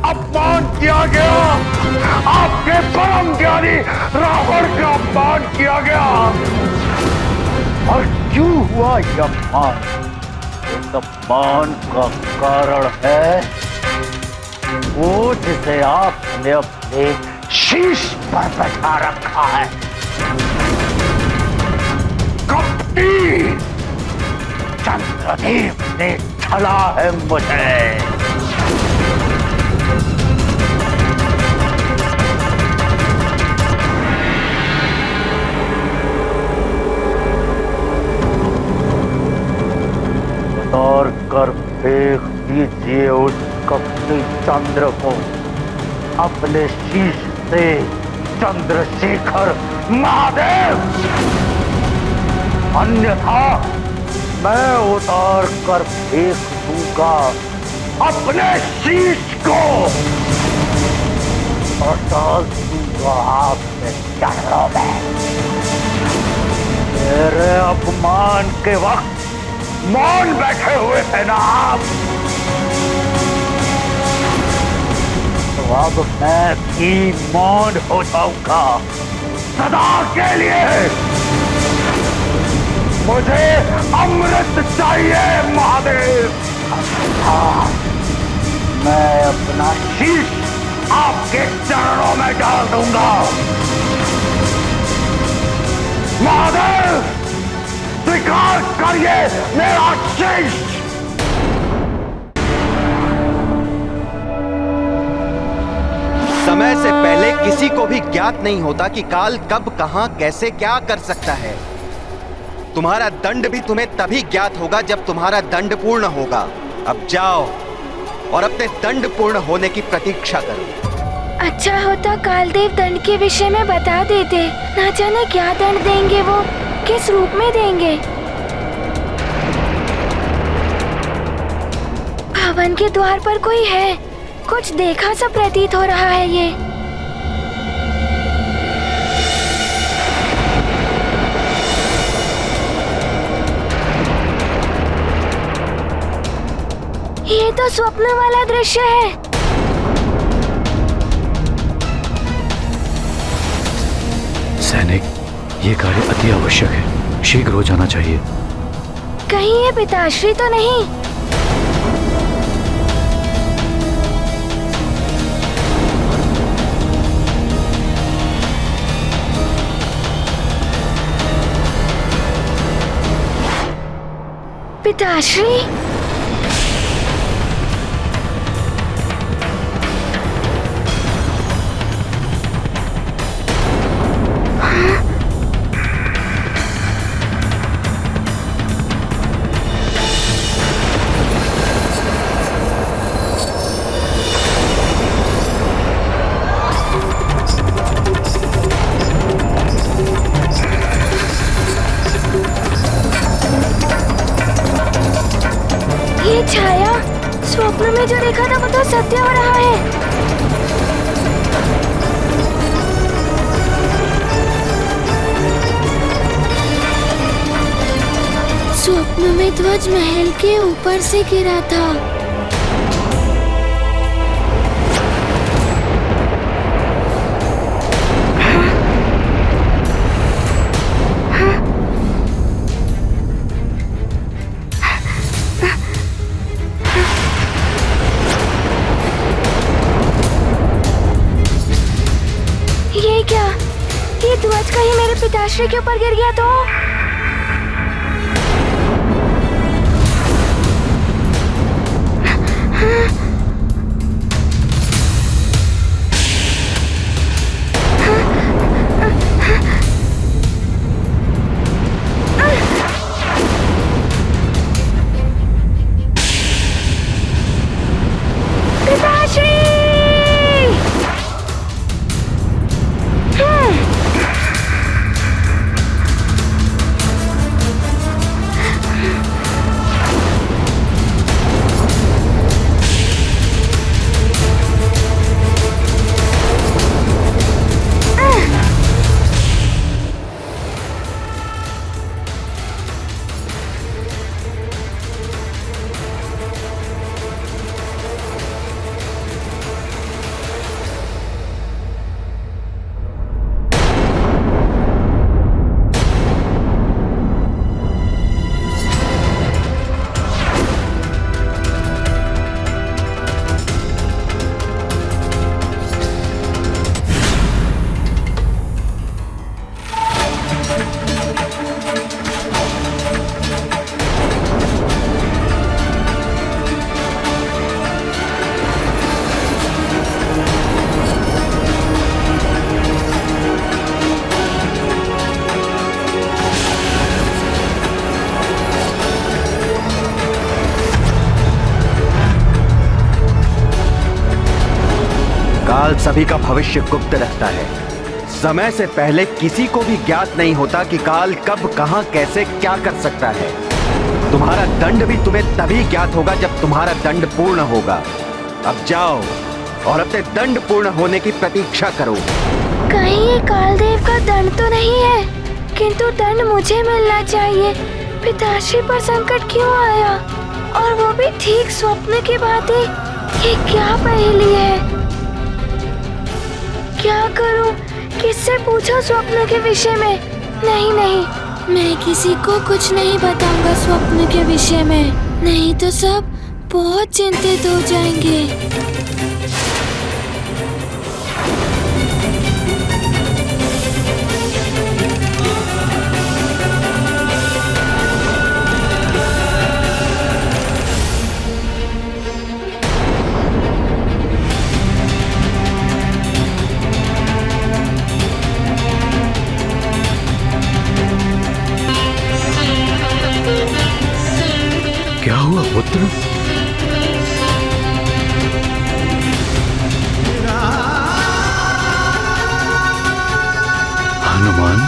अपमान किया गया। आपके परम ज्ञानी रावण का अपमान किया गया। और क्यों हुआ यह अपमान? इस अपमान का कारण है वो जिसे आपने अपने शीश पर बैठा रखा है। कपटी चंद्रदेव ने छला है मुझे। उतार कर फेंक दीजिए उस कपटी चंद्र को अपने शीश से, चंद्रशेखर महादेव, अन्यथा मैं उतार कर फेंक दूंगा अपने शीश को और डाल दूंगा आपके चरणों में। मेरे अपमान के वक्त मौन बैठे हुए थे ना आप, तो अब मैं भी मौन हो जाऊंगा सदा के लिए। मुझे अमृत चाहिए महादेव। हाँ, मैं अपना शीश आपके चरणों में डाल दूंगा। महादेव, स्वीकार करिए मेरा शीश। समय से पहले किसी को भी ज्ञात नहीं होता कि काल कब कहां कैसे क्या कर सकता है। तुम्हारा दंड भी तुम्हें तभी ज्ञात होगा जब तुम्हारा दंड पूर्ण होगा। अब जाओ और अपने दंड पूर्ण होने की प्रतीक्षा करो। अच्छा होता कालदेव दंड के विषय में बता देते, ना जाने क्या दंड देंगे, वो किस रूप में देंगे। भवन के द्वार पर कोई है, कुछ देखा सा प्रतीत हो रहा है ये तो स्वप्न वाला दृश्य है। सैनिक, ये कार्य अति आवश्यक है, शीघ्र हो जाना चाहिए। कहीं ये पिताश्री तो नहीं? पिताश्री? छाया स्वप्न में जो देखा था वो तो सत्य हो रहा है। स्वप्न में ध्वज महल के ऊपर से गिरा था। ध्वज कहीं मेरे पिताश्री के ऊपर गिर गया तो? काल सभी का भविष्य गुप्त रखता है। समय से पहले किसी को भी ज्ञात नहीं होता कि काल कब कहां कैसे क्या कर सकता है। तुम्हारा दंड भी तुम्हें तभी ज्ञात होगा जब तुम्हारा दंड पूर्ण होगा। अब जाओ और अपने दंड पूर्ण होने की प्रतीक्षा करो। कहीं ये कालदेव का दंड तो नहीं है, किंतु दंड मुझे मिलना चाहिए। पिताश्री पर संकट क्यों आया, और वो भी ठीक स्वप्न की भांति? ये क्या पहेली है? क्या करूं? किससे पूछूं स्वप्न के विषय में? नहीं नहीं, मैं किसी को कुछ नहीं बताऊंगा स्वप्न के विषय में, नहीं तो सब बहुत चिंतित हो जाएंगे। पुत्र? हनुमान,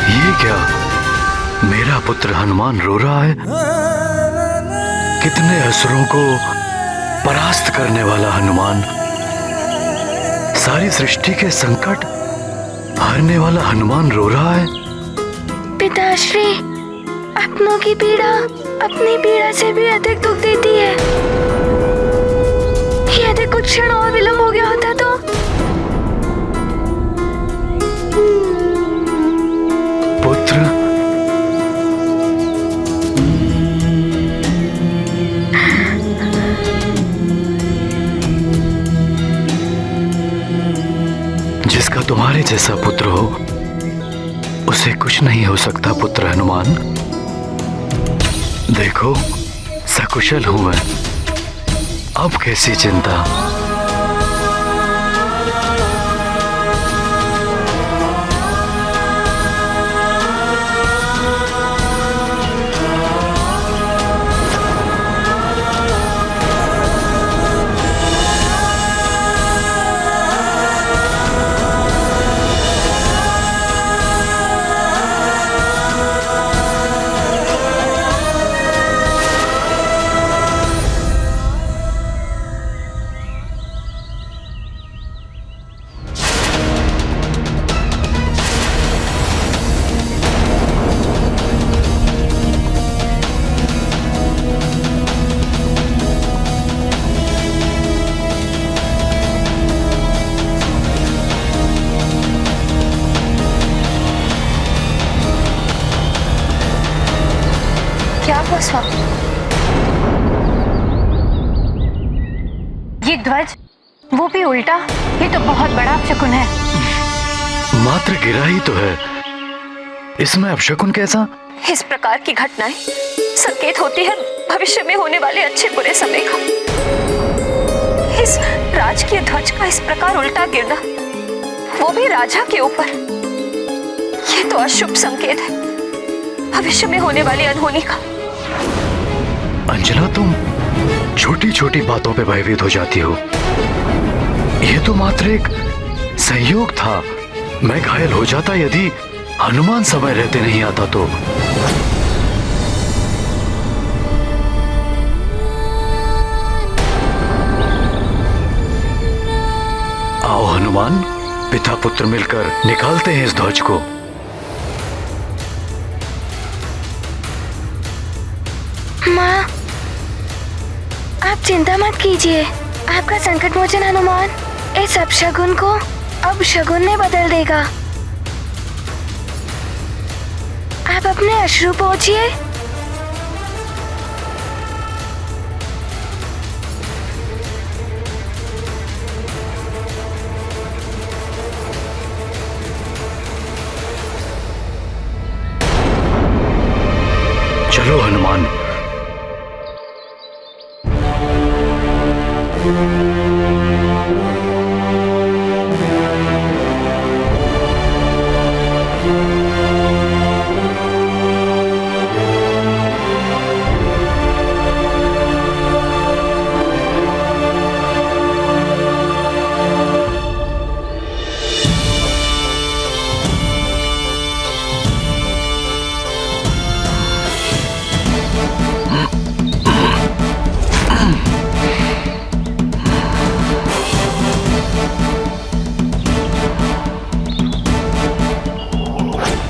ये क्या? मेरा पुत्र हनुमान रो रहा है। कितने असुरों को परास्त करने वाला हनुमान, सारी सृष्टि के संकट हरने वाला हनुमान रो रहा है। पिताश्री, अपनों की पीड़ा अपनी पीड़ा से भी अधिक दुख देती है। यदि कुछ क्षण और विलंब हो गया होता तो। पुत्र, जिसका तुम्हारे जैसा पुत्र हो उसे कुछ नहीं हो सकता पुत्र हनुमान। देखो, सकुशल हूं मैं, अब कैसी चिंता। क्या हुआ स्वामी? ये ध्वज, वो भी उल्टा, ये तो बहुत बड़ा अपशकुन है। मात्र गिरा ही तो है, इसमें अपशकुन कैसा? इस प्रकार की घटनाएं संकेत होती है भविष्य में होने वाले अच्छे बुरे समय का। इस राजकीय ध्वज का इस प्रकार उल्टा गिरना, वो भी राजा के ऊपर, ये तो अशुभ संकेत है भविष्य में होने वाली अनहोनी का। अंजना, तुम छोटी छोटी बातों पे भयभीत हो जाती हो। यह तो मात्र एक संयोग था। मैं घायल हो जाता यदि हनुमान समय रहते नहीं आता तो। आओ हनुमान, पिता पुत्र मिलकर निकालते हैं इस ध्वज को। माँ, आप चिंता मत कीजिए। आपका संकट मोचन हनुमान इस अपशगुन को अब शगुन में बदल देगा। आप अपने अश्रु पोंछिए। चलो हनुमान।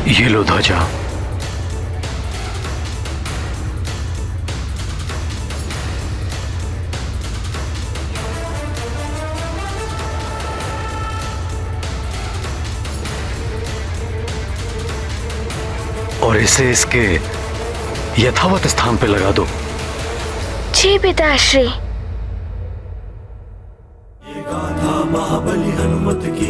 ये लो ध्वजा। और इसे इसके यथावत स्थान पे लगा दो। जी पिताश्री। महाबली हनुमत की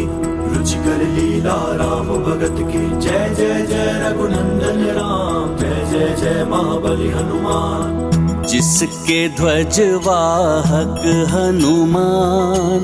रुचिकर लीला राम भगत की। जय जय जय रघुनंदन राम, जय जय जय महाबली हनुमान। जिसके ध्वज वाहक हनुमान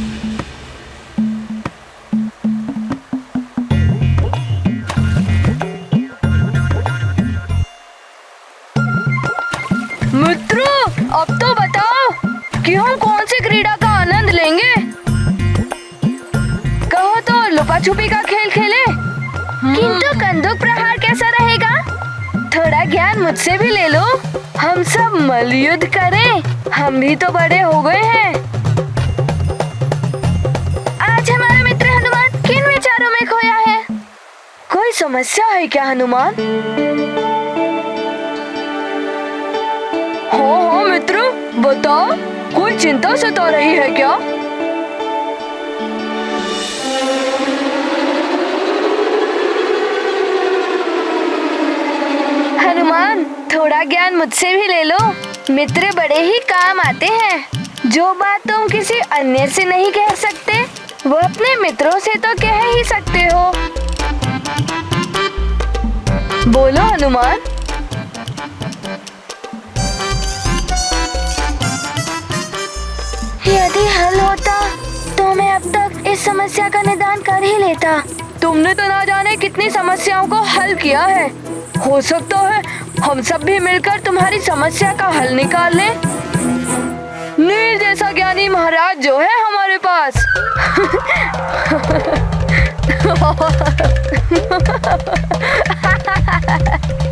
छुपा छुपी का खेल खेले। किंतु कंदूक प्रहार कैसा रहेगा? थोड़ा ज्ञान मुझसे भी ले लो। हम सब मल्लयुद्ध करें, हम भी तो बड़े हो गए हैं। आज हमारा मित्र हनुमान किन विचारों में खोया है? कोई समस्या है क्या हनुमान? हो मित्र, बताओ, कोई चिंता सता रही है क्या? हनुमान, थोड़ा ज्ञान मुझसे भी ले लो। मित्र बड़े ही काम आते हैं। जो बात तुम किसी अन्य से नहीं कह सकते, वो अपने मित्रों से तो कह ही सकते हो। बोलो हनुमान। यदि हल होता तो मैं अब तक इस समस्या का निदान कर ही लेता। तुमने तो ना जाने कितनी समस्याओं को हल किया है। हो सकता है हम सब भी मिलकर तुम्हारी समस्या का हल निकाल लें। नील जैसा ज्ञानी महाराज जो है हमारे पास।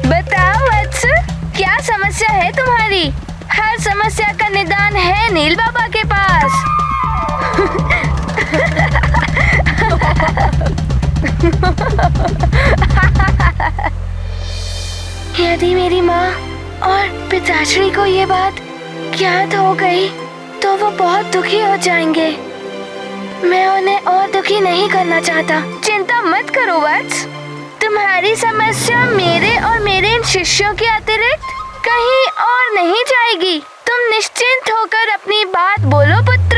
बताओ वत्स, क्या समस्या है तुम्हारी? हर समस्या का निदान है नील बाबा के पास। यदि मेरी माँ और पिताश्री को ये बात ज्ञात हो गई तो वो बहुत दुखी हो जाएंगे। मैं उन्हें और दुखी नहीं करना चाहता। चिंता मत करो वत्स, तुम्हारी समस्या मेरे और मेरे इन शिष्यों के अतिरिक्त कहीं और नहीं जाएगी। तुम निश्चिंत होकर अपनी बात बोलो पुत्र।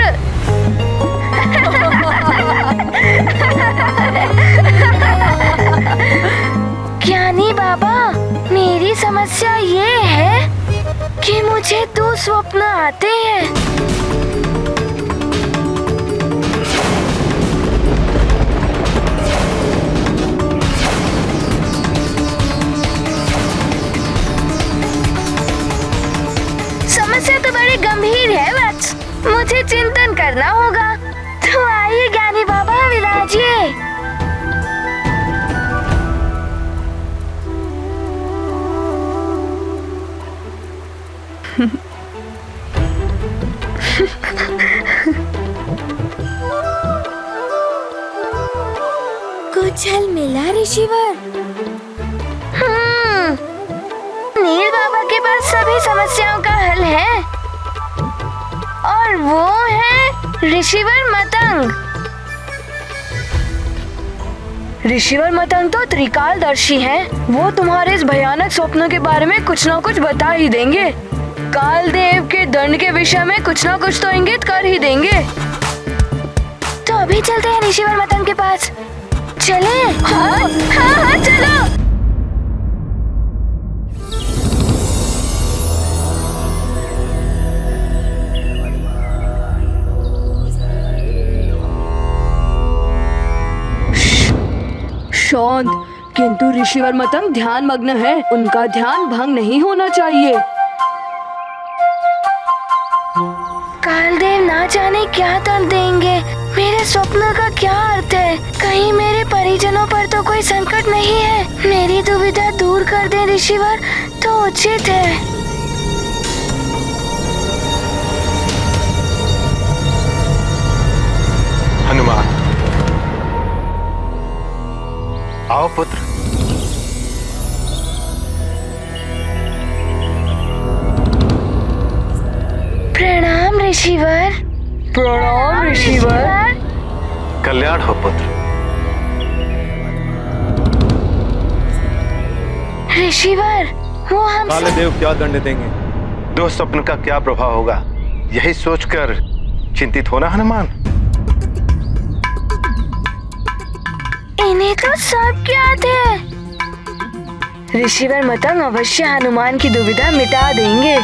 ज्ञानी बाबा, मेरी समस्या ये है कि मुझे दो स्वप्न आते हैं। समस्या तो बड़ी गंभीर है वत्स, मुझे चिंतन करना होगा। तो आइए ज्ञानी बाबा विराजिए। कुछ हल मिला ऋषिवर? नील बाबा के पास सभी समस्याओं का हल है और वो है ऋषिवर मतंग। ऋषिवर मतंग तो त्रिकालदर्शी हैं। वो तुम्हारे इस भयानक स्वप्न के बारे में कुछ ना कुछ बता ही देंगे। कालदेव के दंड के विषय में कुछ ना कुछ तो इंगित कर ही देंगे। तो अभी चलते हैं ऋषिवर मतंग के पास। चले? हाँ, चलो। शांत, किंतु ऋषिवर मतंग ध्यान मग्न है। उनका ध्यान भंग नहीं होना चाहिए। कालदेव ना जाने क्या दंड देंगे। मेरे स्वप्न का क्या अर्थ है? कहीं मेरे परिजनों पर तो कोई संकट नहीं है? मेरी दुविधा दूर कर दे ऋषिवर तो उचित है। हनुमान, आओ पुत्र। प्रणाम ऋषिवर। प्रणाम ऋषिवर। कल्याण हो पुत्र। ऋषिवर, वो हम कालदेव क्या दंड देंगे? दो स्वप्न का क्या प्रभाव होगा, यही सोचकर चिंतित होना हनुमान। इन्हें तो सब ज्ञात है। ऋषिवर मतंग अवश्य हनुमान की दुविधा मिटा देंगे।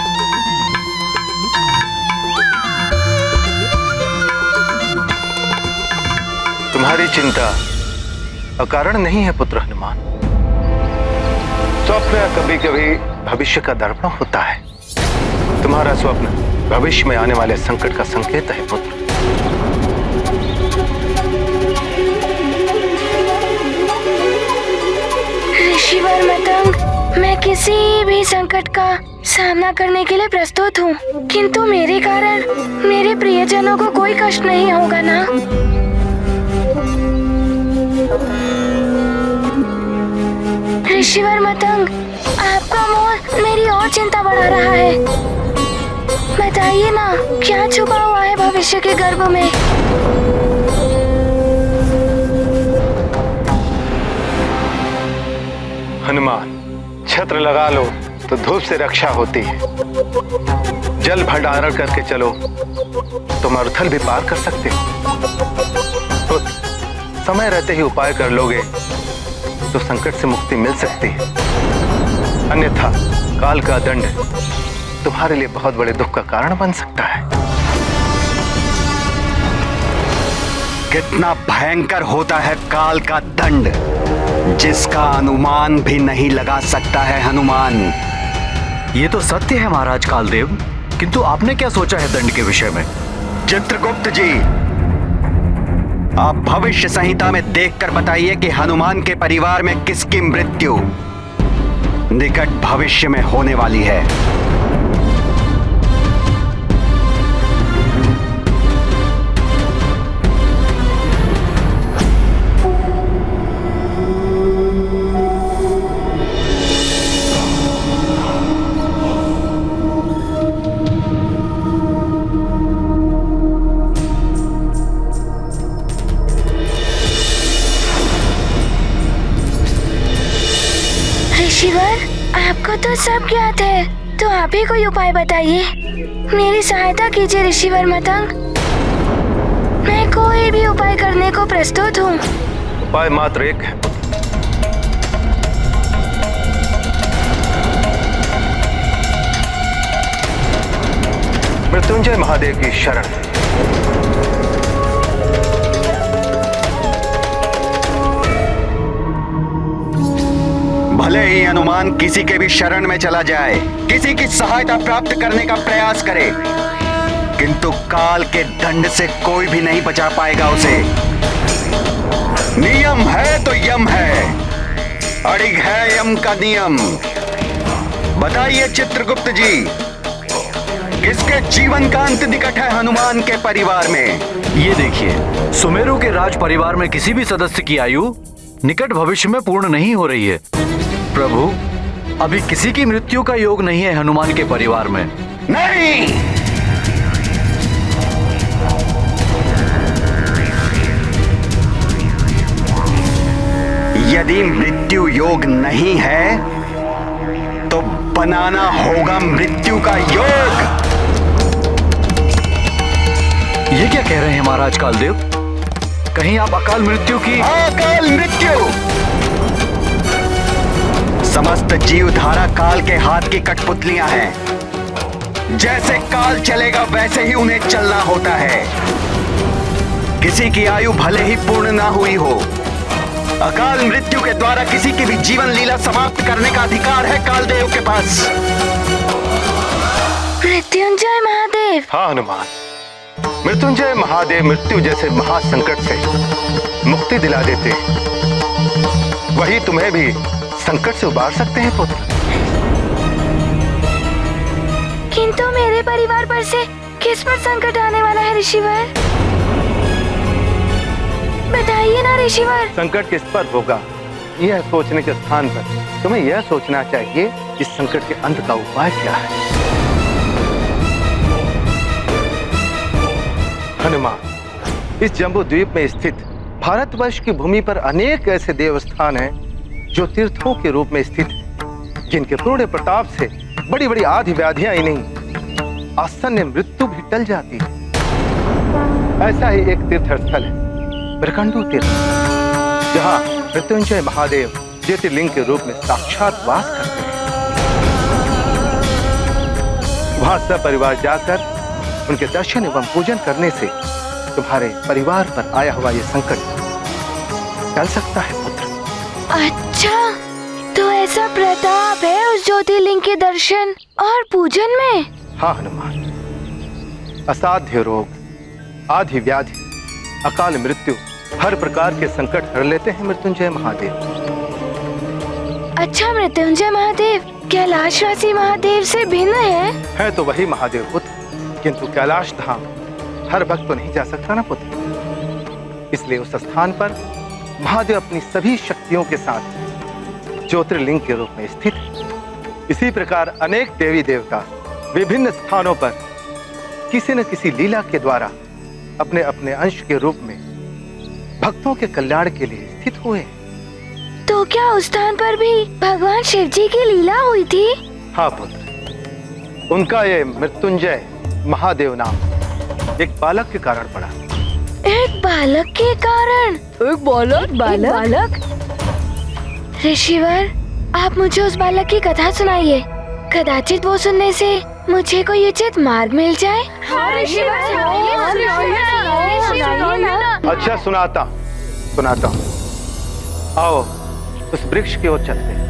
तुम्हारी चिंता अकारण नहीं है पुत्र हनुमान। स्वप्न कभी कभी भविष्य का दर्पण होता है। तुम्हारा स्वप्न भविष्य में आने वाले संकट का संकेत है पुत्र। किसी भी संकट का सामना करने के लिए प्रस्तुत हूँ, किंतु मेरे कारण मेरे प्रियजनों को कोई कष्ट नहीं होगा ना? ऋषिवर मतंग, आपका मोह मेरी और चिंता बढ़ा रहा है। बताइए ना, क्या छुपा हुआ है भविष्य के गर्भ में? हनुमान, छत्र लगा लो तो धूप से रक्षा होती है। जल भंडारण करके चलो तो मरुथल भी पार कर सकते हो। तो समय रहते ही उपाय कर लोगे तो संकट से मुक्ति मिल सकती है, अन्यथा काल का दंड तुम्हारे लिए बहुत बड़े दुख का कारण बन सकता है। कितना भयंकर होता है काल का दंड, जिसका अनुमान भी नहीं लगा सकता है हनुमान। ये तो सत्य है महाराज कालदेव, किंतु आपने क्या सोचा है दंड के विषय में? चित्रगुप्त जी, आप भविष्य संहिता में देखकर बताइए कि हनुमान के परिवार में किसकी मृत्यु निकट भविष्य में होने वाली है। ऋषिवर, आपको तो सब ज्ञात है, तो आप ही कोई उपाय बताइए। मेरी सहायता कीजिए ऋषिवर मतंग, मैं कोई भी उपाय करने को प्रस्तुत हूँ। उपाय मात्र एक है, मृत्युंजय महादेव की शरण। भले ही हनुमान किसी के भी शरण में चला जाए, किसी की सहायता प्राप्त करने का प्रयास करे, किंतु काल के दंड से कोई भी नहीं बचा पाएगा उसे। नियम है तो यम है, अड़िग है यम का नियम। बताइए चित्रगुप्त जी, किसके जीवन का अंत निकट है हनुमान के परिवार में? ये देखिए, सुमेरु के राज परिवार में किसी भी सदस्य की आयु निकट भविष्य में पूर्ण नहीं हो रही है। प्रभु, अभी किसी की मृत्यु का योग नहीं है हनुमान के परिवार में। नहीं, यदि मृत्यु योग नहीं है तो बनाना होगा मृत्यु का योग। ये क्या कह रहे हैं महाराज कालदेव? कहीं आप अकाल मृत्यु की? अकाल मृत्यु, समस्त जीव धारा काल के हाथ की कठपुतलियां हैं। जैसे काल चलेगा वैसे ही उन्हें चलना होता है। किसी की आयु भले ही पूर्ण ना हुई हो, अकाल मृत्यु के द्वारा किसी की भी जीवन लीला समाप्त करने का अधिकार है कालदेव के पास। मृत्युंजय महादेव। हाँ हनुमान, मृत्युंजय महादेव मृत्यु जैसे महासंकट से मुक्ति दिला देते, वही तुम्हें भी संकट से उबार सकते हैं पुत्र। किंतु मेरे परिवार पर से किस पर संकट आने वाला है ऋषिवर? बताइए ना ऋषिवर। संकट किस पर होगा, यह सोचने के स्थान पर तुम्हें यह सोचना चाहिए इस संकट के अंत का उपाय क्या है। हनुमान, इस जम्बू द्वीप में स्थित भारतवर्ष की भूमि पर अनेक ऐसे देवस्थान हैं जो तीर्थों के रूप में स्थित हैं, जिनके पूर्ण प्रताप से बड़ी बड़ी आदि व्याधियां ही नहीं, आसन्न मृत्यु भी टल जाती है। ऐसा ही एक तीर्थ स्थल है ब्रकंडू तीर्थ, जहां मृत्युंजय महादेव ज्योतिर्लिंग के रूप में साक्षात वास करते हैं। वहां सब परिवार जाकर उनके दर्शन एवं पूजन करने से तुम्हारे परिवार पर आया हुआ ये संकट टल सकता है पुत्र। अच्छा, तो ऐसा प्रताप है उस ज्योतिर्लिंग के दर्शन और पूजन में? हाँ हनुमान, असाध्य रोग, आदि व्याधि, अकाल मृत्यु, हर प्रकार के संकट हर लेते हैं मृत्युंजय महादेव। अच्छा मृत्युंजय महादेव कैलाशवासी महादेव से भिन्न है तो वही महादेव पुत्र, किंतु कैलाश धाम हर भक्त तो नहीं जा सकता ना पुत्र। इसलिए उस स्थान पर महादेव अपनी सभी शक्तियों के साथ ज्योतिर्लिंग के रूप में स्थित है। इसी प्रकार अनेक देवी देवता विभिन्न स्थानों पर किसी न किसी लीला के द्वारा अपने अपने अंश के रूप में भक्तों के कल्याण के लिए स्थित हुए। तो क्या उस स्थान पर भी भगवान शिव जी की लीला हुई थी? हाँ पुत्र, उनका ये मृत्युंजय महादेव नाम एक बालक के कारण पड़ा। एक बालक के कारण? एक बालक? ऋषिवर, आप मुझे उस बालक की कथा सुनाइए। कदाचित वो सुनने से मुझे कोई उचित मार्ग मिल जाए। अच्छा सुनाता हूँ। आओ उस वृक्ष की ओर चलते हैं।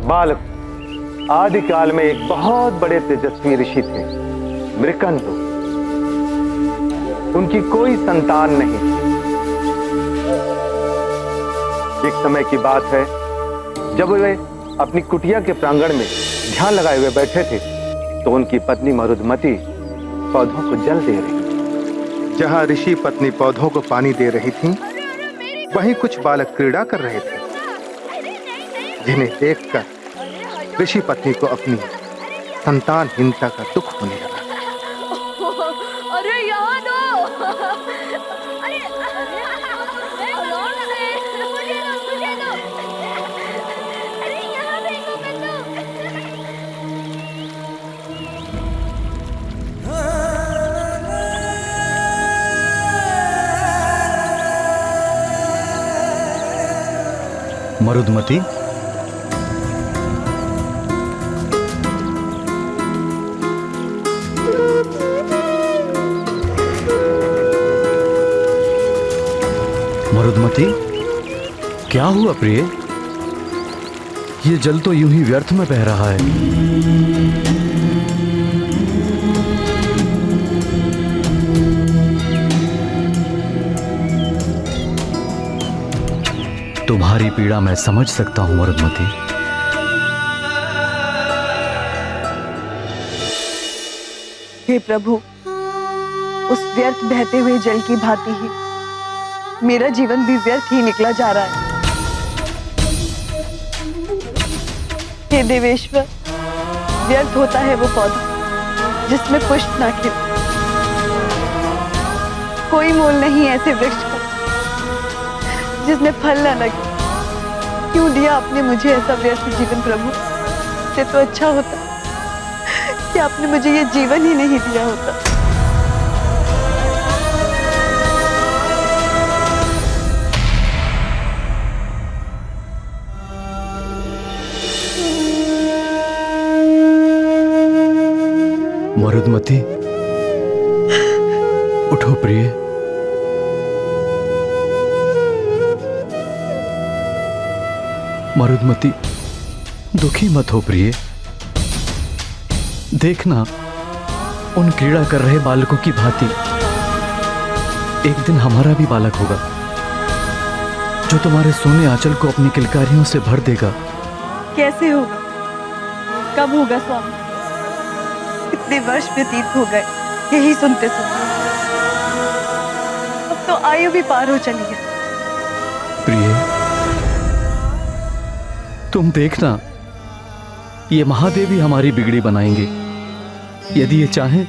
बालक, आदिकाल में एक बहुत बड़े तेजस्वी ऋषि थे, मृकंदु। उनकी कोई संतान नहीं थी। एक समय की बात है, जब वे अपनी कुटिया के प्रांगण में ध्यान लगाए हुए बैठे थे तो उनकी पत्नी मरुदमती पौधों को जल दे रही। जहां ऋषि पत्नी पौधों को पानी दे रही थी, वहीं कुछ बालक क्रीड़ा कर रहे थे, जिन्हें देखकर ऋषि पत्नी को अपनी संतानहीनता का दुख होने लगा। अरे यहाँ दो। मरुदमती, मरुदमती, क्या हुआ प्रिय? ये जल तो यूं ही व्यर्थ में बह रहा है। तुम्हारी पीड़ा मैं समझ सकता हूं मरुदमती। हे प्रभु, उस व्यर्थ बहते हुए जल की भांति ही मेरा जीवन भी व्यर्थ ही निकला जा रहा है। हे देवेश्वर, व्यर्थ होता है वो पौधा जिसमें पुष्प ना खिले। कोई मोल नहीं ऐसे वृक्ष का जिसमें फल न लगे। क्यों दिया आपने मुझे ऐसा व्यर्थ जीवन प्रभु? इससे तो अच्छा होता कि आपने मुझे ये जीवन ही नहीं दिया होता। मरुदमती, उठो प्रिय। मरुदमती, दुखी मत हो प्रिय। देखना, उन क्रीड़ा कर रहे बालकों की भांति एक दिन हमारा भी बालक होगा, जो तुम्हारे सोने आंचल को अपनी किलकारियों से भर देगा। कैसे होगा? कब होगा स्वामी? इतने वर्ष व्यतीत हो गए यही सुनते सुनते। अब तो आयु भी पार हो चली है। प्रिय, तुम देखना, ये महादेव ही हमारी बिगड़ी बनाएंगे। यदि ये चाहें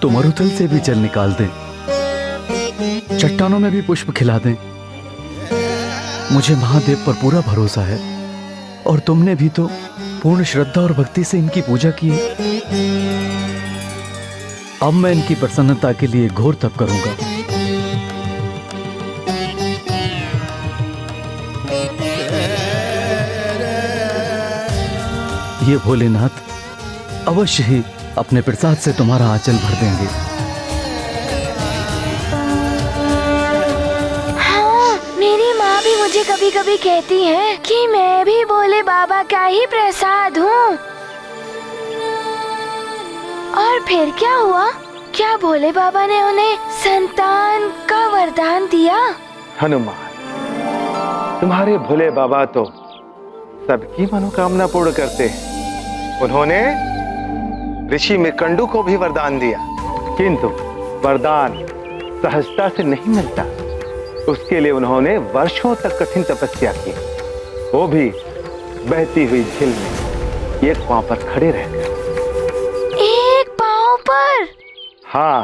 तो मरुथल से भी जल निकाल दें, चट्टानों में भी पुष्प खिला दें। मुझे महादेव पर पूरा भरोसा है, और तुमने भी तो पूर्ण श्रद्धा और भक्ति से इनकी पूजा की है। अब मैं इनकी प्रसन्नता के लिए घोर तप करूंगा। ये भोलेनाथ अवश्य ही अपने प्रसाद से तुम्हारा आंचल भर देंगे। हाँ, मेरी माँ भी मुझे कभी कभी कहती है कि मैं भी भोले बाबा का ही प्रसाद हूँ। और फिर क्या हुआ? क्या भोले बाबा ने उन्हें संतान का वरदान दिया? हनुमान, तुम्हारे भोले बाबा तो सबकी मनोकामना पूर्ण करते हैं। उन्होंने ऋषि मृकंडू को भी वरदान दिया, किंतु वरदान सहजता से नहीं मिलता। उसके लिए उन्होंने वर्षों तक कठिन तपस्या की, वो भी बहती हुई झील में एक पांव पर खड़े रहकर। एक पांव पर? हाँ,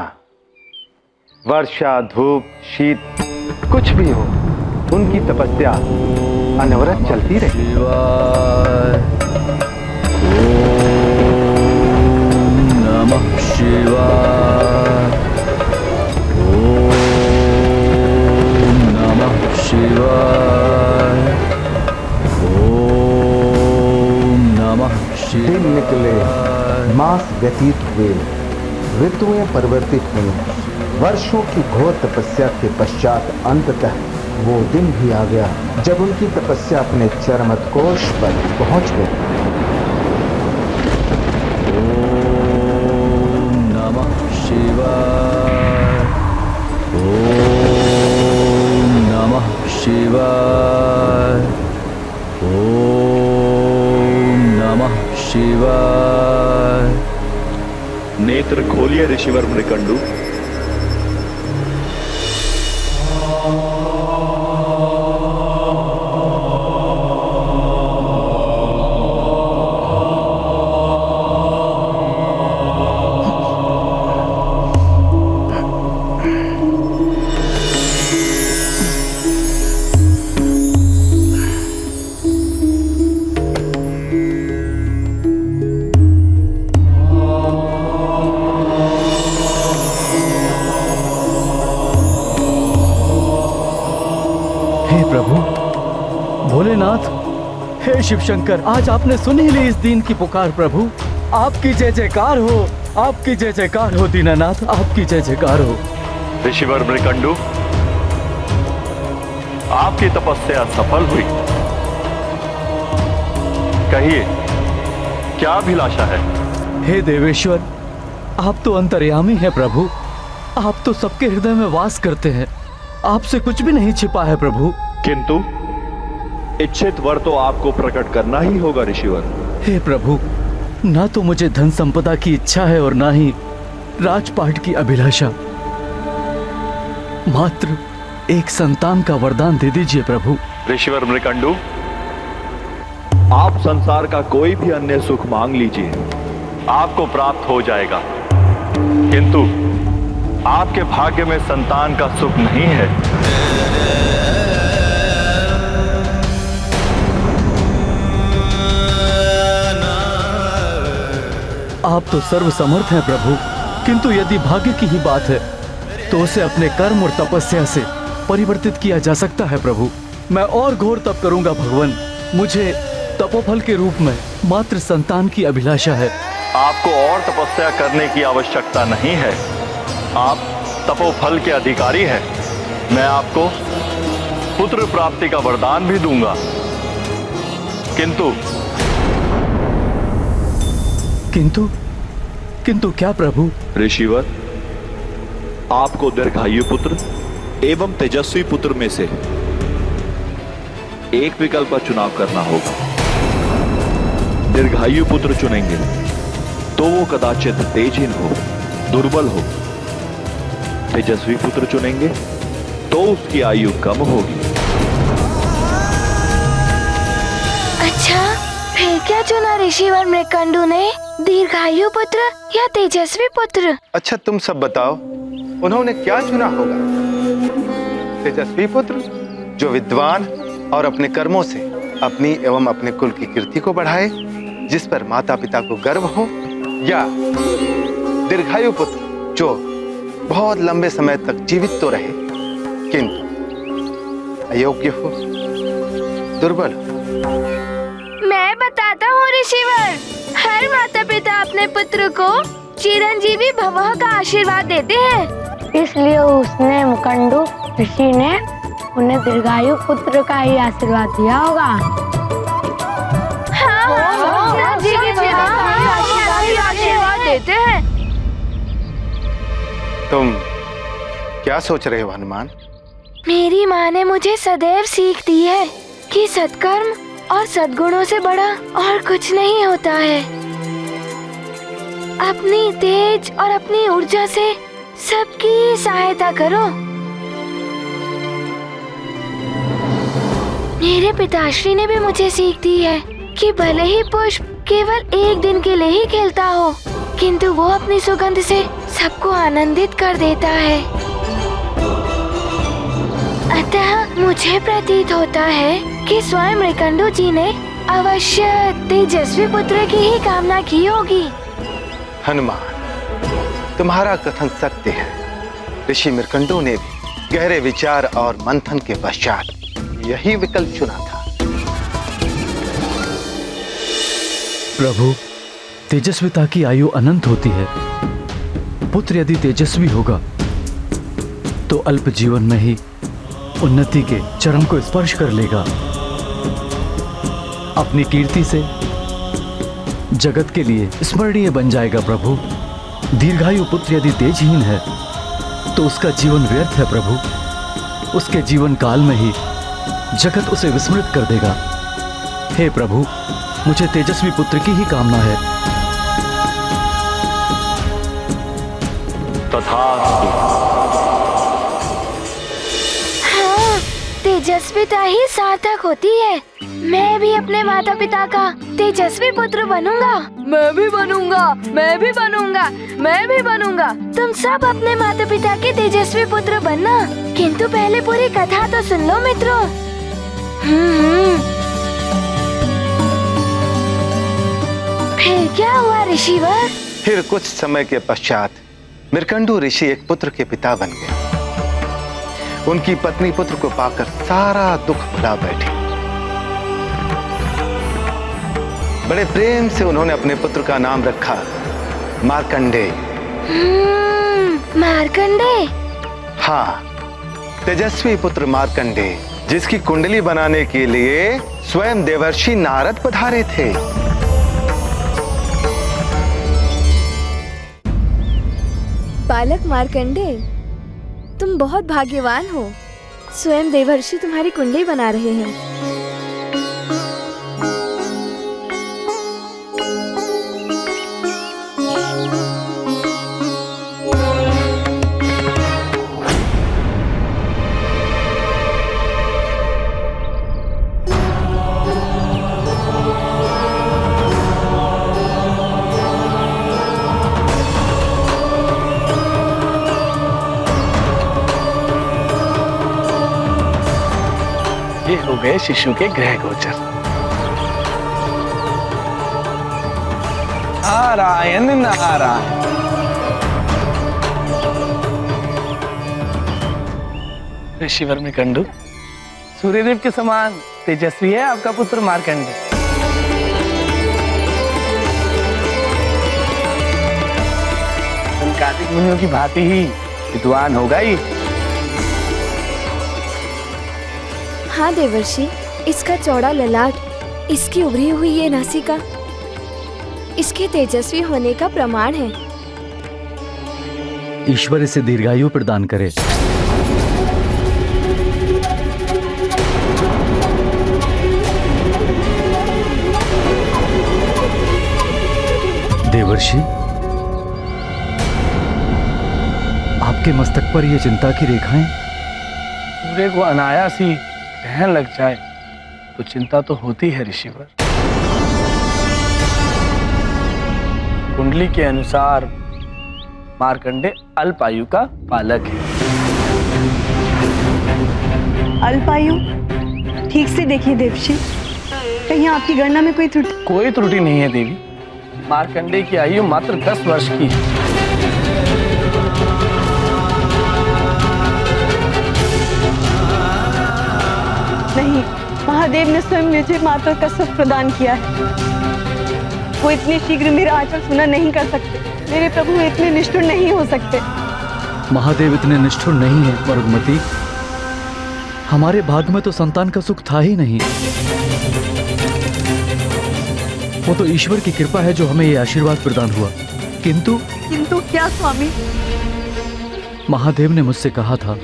वर्षा, धूप, शीत, कुछ भी हो, उनकी तपस्या अनवरत चलती रही। नमः शिवाय, ओम नमः शिवाय, ओम नमः शिवाय। दिन निकले, मास व्यतीत हुए, ऋतुएं परिवर्तित हुई, वर्षों की घोर तपस्या के पश्चात अंततः वो दिन भी आ गया जब उनकी तपस्या अपने चरमोत्कर्ष पर पहुंच गई। शिवाय, ओम नमः शिवाय, ओम नमः शिवाय। नेत्र खोलिए ऋषिवर मृकंडू। हे शिव शंकर, आज आपने सुन ही ली इस दीन की पुकार। प्रभु आपकी जय जयकार हो, आपकी जय जयकार हो दीनानाथ, आपकी जय जयकार हो। ऋषिवर मृकंडू, आपकी तपस्या सफल हुई। कहिए, क्या अभिलाषा है? हे देवेश्वर, आप तो अंतर्यामी हैं प्रभु, आप तो सबके हृदय में वास करते हैं, आपसे कुछ भी नहीं छिपा है प्रभु। किंतु इच्छित वर तो आपको प्रकट करना ही होगा ऋषिवर। हे प्रभु, ना तो मुझे धन संपदा की इच्छा है और ना ही राजपाट की अभिलाषा, मात्र एक संतान का वरदान दे दीजिए प्रभु। ऋषिवर मृकंडू, आप संसार का कोई भी अन्य सुख मांग लीजिए, आपको प्राप्त हो जाएगा, किंतु आपके भाग्य में संतान का सुख नहीं है। आप तो सर्वसमर्थ हैं प्रभु, किंतु यदि भाग्य की ही बात है तो उसे अपने कर्म और तपस्या से परिवर्तित किया जा सकता है प्रभु। मैं और घोर तप करूंगा भगवान, मुझे तपोफल के रूप में मात्र संतान की अभिलाषा है। आपको और तपस्या करने की आवश्यकता नहीं है, आप तपोफल के अधिकारी हैं। मैं आपको पुत्र प्राप्ति का वरदान भी दूंगा, किंतु क्या प्रभु? ऋषिवर, आपको दीर्घायु पुत्र एवं तेजस्वी पुत्र में से एक विकल्प का चुनाव करना होगा। दीर्घायु पुत्र चुनेंगे तो वो कदाचित तेजहीन हो, दुर्बल हो। तेजस्वी पुत्र चुनेंगे तो उसकी आयु कम होगी। अच्छा, फिर क्या चुना ऋषिवर मृकंडू ने? दीर्घायु पुत्र या तेजस्वी पुत्र? अच्छा, तुम सब बताओ, उन्होंने क्या चुना होगा? तेजस्वी पुत्र जो विद्वान और अपने कर्मों से अपनी एवं अपने कुल की कीर्ति को बढ़ाए, जिस पर माता पिता को गर्व हो, या दीर्घायु पुत्र जो बहुत लंबे समय तक जीवित तो रहे किंतु अयोग्य हो, दुर्बल हो? मैं बताता हूँ ऋषिवर, हर माता पिता अपने पुत्र को चिरंजीवी भवः का आशीर्वाद देते हैं, इसलिए उसने मुकंडू ऋषि ने उन्हें दीर्घायु पुत्र का ही आशीर्वाद दिया होगा। हाँ, चिरंजीवी भवः का आशीर्वाद देते हैं। तुम क्या सोच रहे हो हनुमान? मेरी माँ ने मुझे सदैव सीख दी है कि सत्कर्म और सद्गुणों से बड़ा और कुछ नहीं होता है। अपनी तेज और अपनी ऊर्जा से सबकी सहायता करो। मेरे पिताश्री ने भी मुझे सीख दी है कि भले ही पुष्प केवल एक दिन के लिए ही खिलता हो, किंतु वो अपनी सुगंध से सबको आनंदित कर देता है। अतः मुझे प्रतीत होता है कि स्वयं मृकंडू जी ने अवश्य तेजस्वी पुत्र की ही कामना की होगी। हनुमान, तुम्हारा कथन सत्य है। ऋषि मृकंडू ने भी गहरे विचार और मंथन के पश्चात यही विकल्प चुना था। प्रभु, तेजस्विता की आयु अनंत होती है। पुत्र यदि तेजस्वी होगा तो अल्प जीवन में ही उन्नति के चरम को स्पर्श कर लेगा। अपनी कीर्ति से जगत के लिए स्मरणीय बन जाएगा। प्रभु, दीर्घायु पुत्र यदि तेजहीन है तो उसका जीवन व्यर्थ है। प्रभु, उसके जीवन काल में ही जगत उसे विस्मृत कर देगा। हे प्रभु, मुझे तेजस्वी पुत्र की ही कामना है। तथास्तु। हाँ, तेजस्विता ही सार्थक होती है। मैं भी अपने माता पिता का तेजस्वी पुत्र बनूंगा। मैं भी बनूंगा, मैं भी बनूंगा, मैं भी बनूंगा। तुम सब अपने माता पिता के तेजस्वी पुत्र बनना, किंतु पहले पूरी कथा तो सुन लो मित्रों। फिर क्या हुआ ऋषिवर? फिर कुछ समय के पश्चात मृकंडू ऋषि एक पुत्र के पिता बन गए। उनकी पत्नी पुत्र को पाकर सारा दुख भुला बैठी। बड़े प्रेम से उन्होंने अपने पुत्र का नाम रखा मार्कंडेय। मार्कंडेय? हाँ, तेजस्वी पुत्र मार्कंडेय, जिसकी कुंडली बनाने के लिए स्वयं देवर्षि नारद पधारे थे। बालक मार्कंडेय, तुम बहुत भाग्यवान हो। स्वयं देवर्षि तुम्हारी कुंडली बना रहे हैं। ये हो गए शिशु के ग्रह गोचर। नारायण नारायण। ऋषिवर मृकंडू, सूर्यदेव के समान तेजस्वी है आपका पुत्र मार्कंडेय। कार्तिक मुनियों की भांति ही विद्वान होगा ही। हाँ देवर्षि, इसका चौड़ा ललाट, इसकी उभरी हुई ये नासिका इसके तेजस्वी होने का प्रमाण है। ईश्वर इसे दीर्घायु प्रदान करे। देवर्षि, आपके मस्तक पर ये चिंता की रेखाएं? सूर्य को अनायास ही ग्रहण लग जाए तो चिंता तो होती है ऋषिवर। कुंडली के अनुसार मार्कंडेय अल्पायु का बालक है। अल्पायु? ठीक से देखिए देवश्री, कहीं आपकी गणना में कोई त्रुटि? कोई त्रुटि नहीं है देवी। मार्कंडेय की आयु मात्र 10 वर्ष की है। नहीं, महादेव ने स्वयं मुझे माता का सुख प्रदान किया है। वो इतने शीघ्र मेरा आचरण सुना नहीं कर सकते। मेरे प्रभु इतने निष्ठुर नहीं हो सकते। महादेव इतने निष्ठुर नहीं है मरुगमती। हमारे भाग्य में तो संतान का सुख था ही नहीं। वो तो ईश्वर की कृपा है जो हमें ये आशीर्वाद प्रदान हुआ। किंतु क्या स्वामी? महादेव ने मुझसे कहा था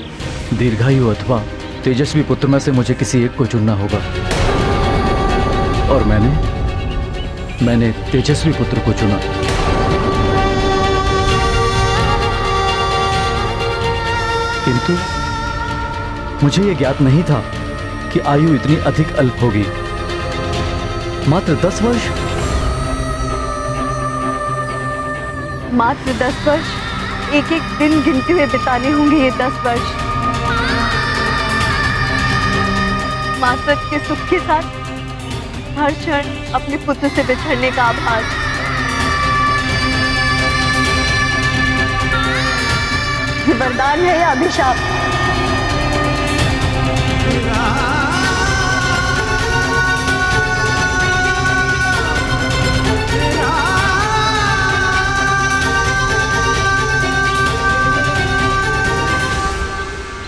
दीर्घायु अथवा तेजस्वी पुत्र में से मुझे किसी एक को चुनना होगा, और मैंने तेजस्वी पुत्र को चुना। किंतु मुझे यह ज्ञात नहीं था कि आयु इतनी अधिक अल्प होगी, मात्र 10 वर्ष। मात्र 10 वर्ष, एक एक दिन गिनते हुए बिताने होंगे ये 10 वर्ष। माँ सत के सुख के साथ हर क्षण अपने पुत्र से बिछड़ने का आभास। ये वरदान है या अभिशाप?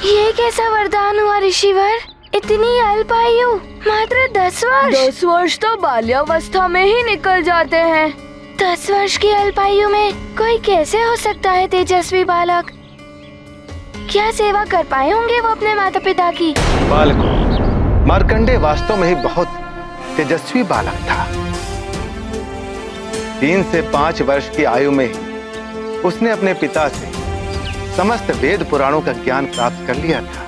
ये कैसा वरदान हुआ ऋषिवर? इतनी अल्प आयु, मात्र 10 वर्ष। 10 वर्ष तो बाल्यावस्था में ही निकल जाते हैं। 10 वर्ष की अल्प आयु में कोई कैसे हो सकता है तेजस्वी बालक? क्या सेवा कर पाए होंगे वो अपने माता पिता की? बालकों, मार्कंडेय वास्तव में ही बहुत तेजस्वी बालक था। 3 से 5 वर्ष की आयु में उसने अपने पिता से समस्त वेद पुराणों का ज्ञान प्राप्त कर लिया था।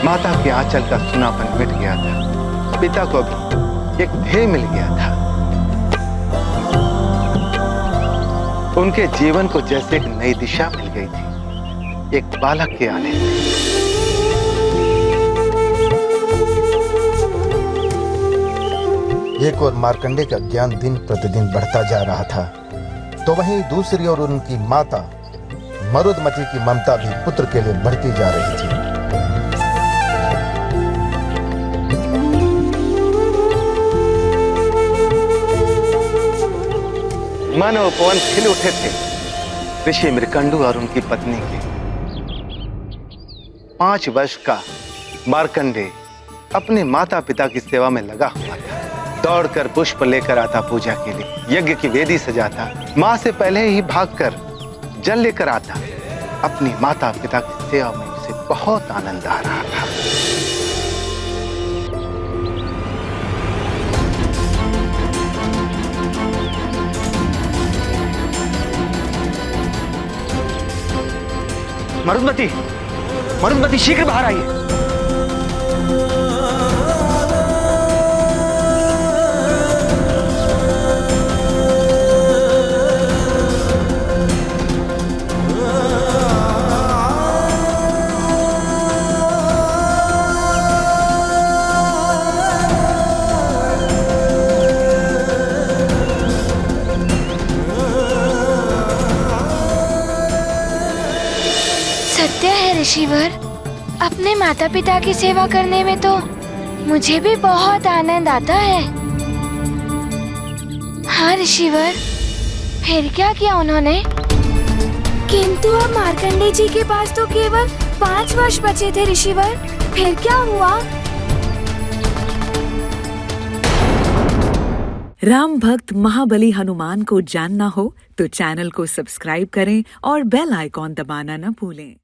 माता के आंचल का सुनापन मिट गया था। पिता को भी एक ध्येय मिल गया था। उनके जीवन को जैसे एक नई दिशा मिल गई थी एक बालक के आने से। एक और मार्कंडेय का ज्ञान दिन प्रतिदिन बढ़ता जा रहा था, तो वहीं दूसरी ओर उनकी माता मरुदमती की ममता भी पुत्र के लिए बढ़ती जा रही थी। मन और पवन खिल उठे थे ऋषि मृकंडू और उनकी पत्नी के। 5 वर्ष का मार्कंडेय अपने माता पिता की सेवा में लगा हुआ था। दौड़कर पुष्प लेकर आता पूजा के लिए, यज्ञ की वेदी सजाता, मां से पहले ही भागकर जल लेकर आता। अपनी माता पिता की सेवा में उसे बहुत आनंद आ रहा था। मरुदमती, मरुदमती शीघ्र बाहर आइए। सत्य है ऋषिवर, अपने माता पिता की सेवा करने में तो मुझे भी बहुत आनंद आता है। हाँ ऋषिवर, फिर क्या किया उन्होंने? किंतु अब मार्कंडेय जी के पास तो केवल 5 वर्ष बचे थे ऋषिवर, फिर क्या हुआ? राम भक्त महाबली हनुमान को जानना हो तो चैनल को सब्सक्राइब करें और बेल आइकॉन दबाना न भूलें।